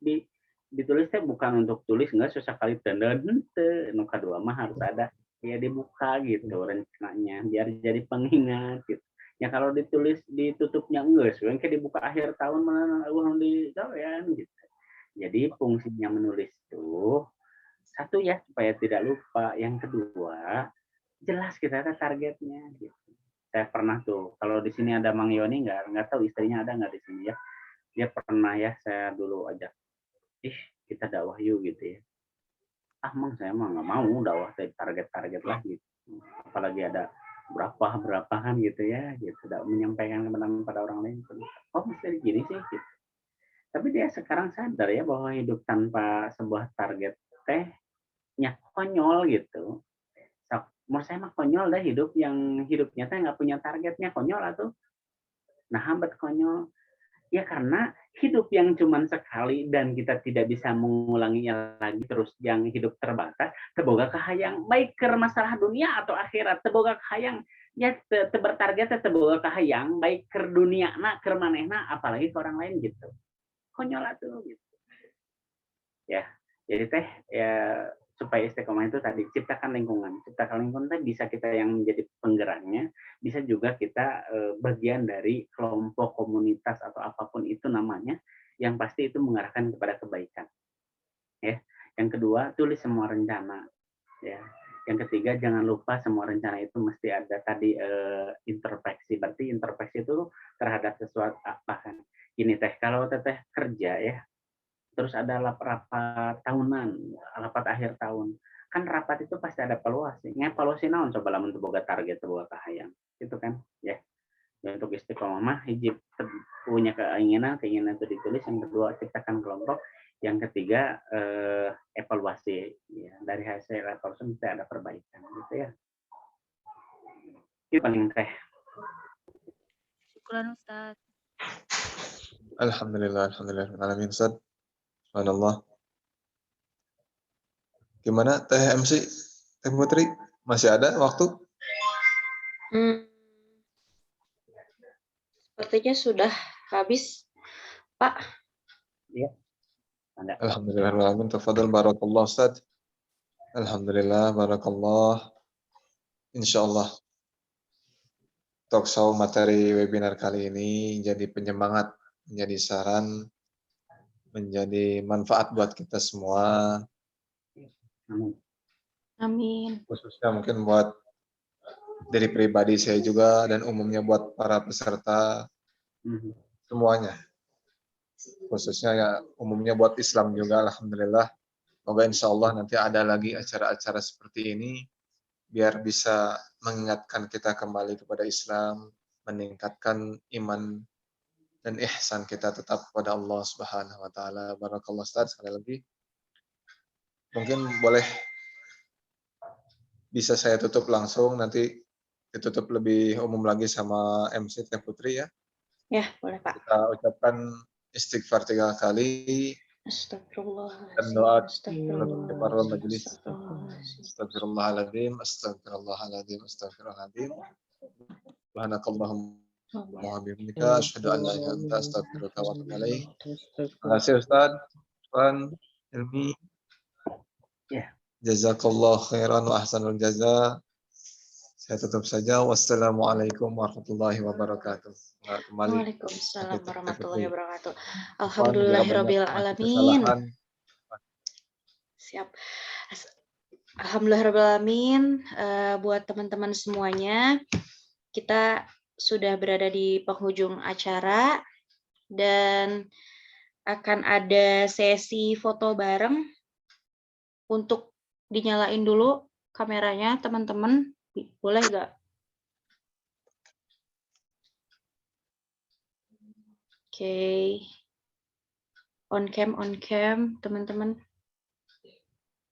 ditulis teh bukan untuk tulis enggak susah kali tenda henteu. Nu kadua mah harus ada ya dibuka gitu rencananya biar jadi pengingat gitu. Ya kalau ditulis ditutupnya enggak, sebenarnya dibuka akhir tahun mana digawean gitu. Jadi fungsinya menulis itu satu ya supaya tidak lupa. Yang kedua, jelas kita ada targetnya gitu. Saya pernah tuh, kalau di sini ada Mang Yoni nggak tahu istrinya ada nggak di sini ya. Dia pernah ya, saya dulu ajak, kita dakwah yuk gitu ya. Mang saya mah nggak mau dakwah target-target lah gitu. Apalagi ada berapa kan gitu ya, gitu. Tidak menyampaikan kepada orang lain. Oh mesti gini sih gitu. Tapi dia sekarang sadar ya bahwa hidup tanpa sebuah target tehnya konyol gitu. Menurut saya mah konyol dah hidup yang hidupnya teh nggak punya targetnya, konyol atuh. Nah hambat konyol. Ya karena hidup yang cuma sekali dan kita tidak bisa mengulanginya lagi terus, yang hidup terbatas, teboga kahayang baik ke masalah dunia atau akhirat, teboga kahayang ya bertarget teboga kahayang baik ke dunia na ke manehna apalagi ke orang lain gitu. Konyol atuh gitu. Ya. Jadi teh ya supaya istiqomah itu tadi ciptakan lingkungan teh bisa kita yang menjadi penggeraknya, bisa juga kita bagian dari kelompok komunitas atau apapun itu namanya, yang pasti itu mengarahkan kepada kebaikan ya. Yang kedua, tulis semua rencana ya. Yang ketiga, jangan lupa semua rencana itu mesti ada tadi introspeksi. Berarti introspeksi itu terhadap sesuatu apa kan. Gini teh, kalau teteh kerja ya, terus ada rapat tahunan, rapat akhir tahun, kan rapat itu pasti ada evaluasi. Ngevaluasi naon coba lamun teu boga target teu boga kahayang. Itu kan ya. Ya, untuk istiqomah mah hiji punya keinginan itu ditulis, yang kedua ciptakan kelompok, yang ketiga evaluasi ya, dari hasil evaluasi bisa ada perbaikan gitu ya. Itu paling teh. Syukuran Ustaz. Alhamdulillah, alamin Ustaz. Subhanallah. Gimana Teh MC? Teh Putri? Masih ada waktu? Sepertinya sudah habis, Pak. Ya. Ada. Alhamdulillah, alamin. Tafadhal barakallah Ustaz. Alhamdulillah, barakallah. Insyaallah talkshow materi webinar kali ini jadi penyemangat, menjadi saran, menjadi manfaat buat kita semua. Amin. Khususnya mungkin buat diri pribadi saya juga, dan umumnya buat para peserta semuanya. Khususnya ya umumnya buat Islam juga, alhamdulillah. Semoga insya Allah nanti ada lagi acara-acara seperti ini, biar bisa mengingatkan kita kembali kepada Islam, meningkatkan iman dan ihsan kita tetap kepada Allah Subhanahu wa taala. Barakallah Ustaz, sekali lagi. Mungkin boleh bisa saya tutup langsung, nanti ditutup lebih umum lagi sama MC Teh Putri ya. Ya, boleh Pak. Kita ucapkan istighfar 3 kali. Astagfirullah. Dan doa Astagfirullah. untuk para majelis. Astagfirullahaladzim, astagfirullahaladzim, astagfirullahaladzim. Subhanakallahumma wa bihamdika asyhadu an la ilaha illa anta astaghfiruka wa atubu ilaik. Terima kasih Ustaz, Tuan Ilmi. Ya. Jazakallah khairan wa ahsanul jaza. Saya tutup saja. Wassalamualaikum warahmatullahi wabarakatuh. Kembali. Waalaikumsalam warahmatullahi wabarakatuh. Bila Alhamdulillahirabbil banyak alamin. kesalahan, Siap. Alhamdulillahirabbil alamin. Buat teman-teman semuanya, kita sudah berada di penghujung acara dan akan ada sesi foto bareng. Untuk dinyalain dulu kameranya, teman-teman. Boleh nggak? Oke. On cam, teman-teman.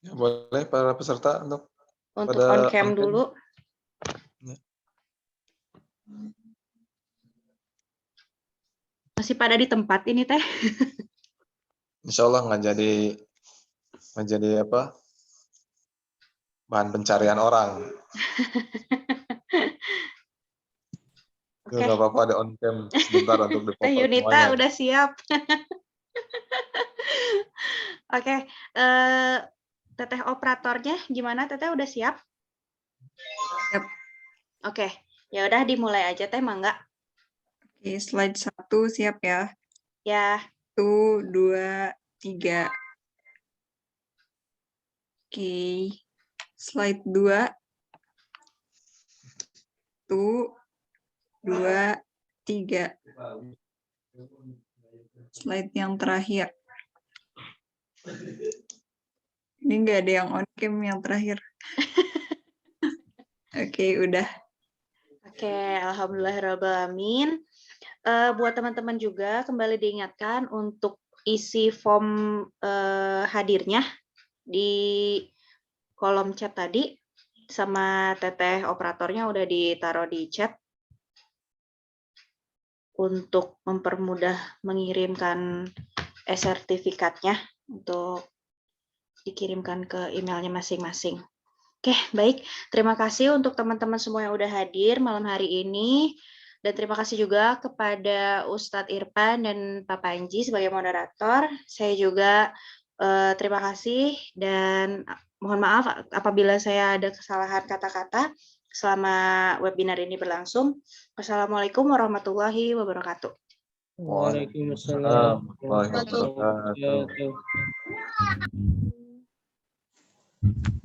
ya, boleh para peserta untuk on cam dulu. Ya. Masih pada di tempat ini Teh. Insya Allah nggak jadi apa, bahan pencarian orang. Oke. Nggak apa-apa, ada on cam sebentar untuk dipoto Teh Yunita semuanya. udah siap. Oke. Teteh operatornya gimana? Teteh udah siap? Siap. Oke. Ya udah dimulai aja Teh, mangga. Oke, slide 1 siap ya. Ya. 1, 2, 3. Oke. Slide 2. 1, 2, 3. Slide yang terakhir. Ini nggak ada yang on cam yang terakhir. Oke, udah. Oke, alhamdulillahirrahmanirrahim. Buat teman-teman juga kembali diingatkan untuk isi form hadirnya di kolom chat tadi, sama teteh operatornya udah ditaruh di chat untuk mempermudah mengirimkan e-sertifikatnya untuk dikirimkan ke emailnya masing-masing. Oke, baik. Terima kasih untuk teman-teman semua yang udah hadir malam hari ini. Dan terima kasih juga kepada Ustadz Irfan dan Pak Panji sebagai moderator. Saya juga terima kasih dan mohon maaf apabila saya ada kesalahan kata-kata selama webinar ini berlangsung. Wassalamualaikum warahmatullahi wabarakatuh. Waalaikumsalam warahmatullahi wabarakatuh. wabarakatuh.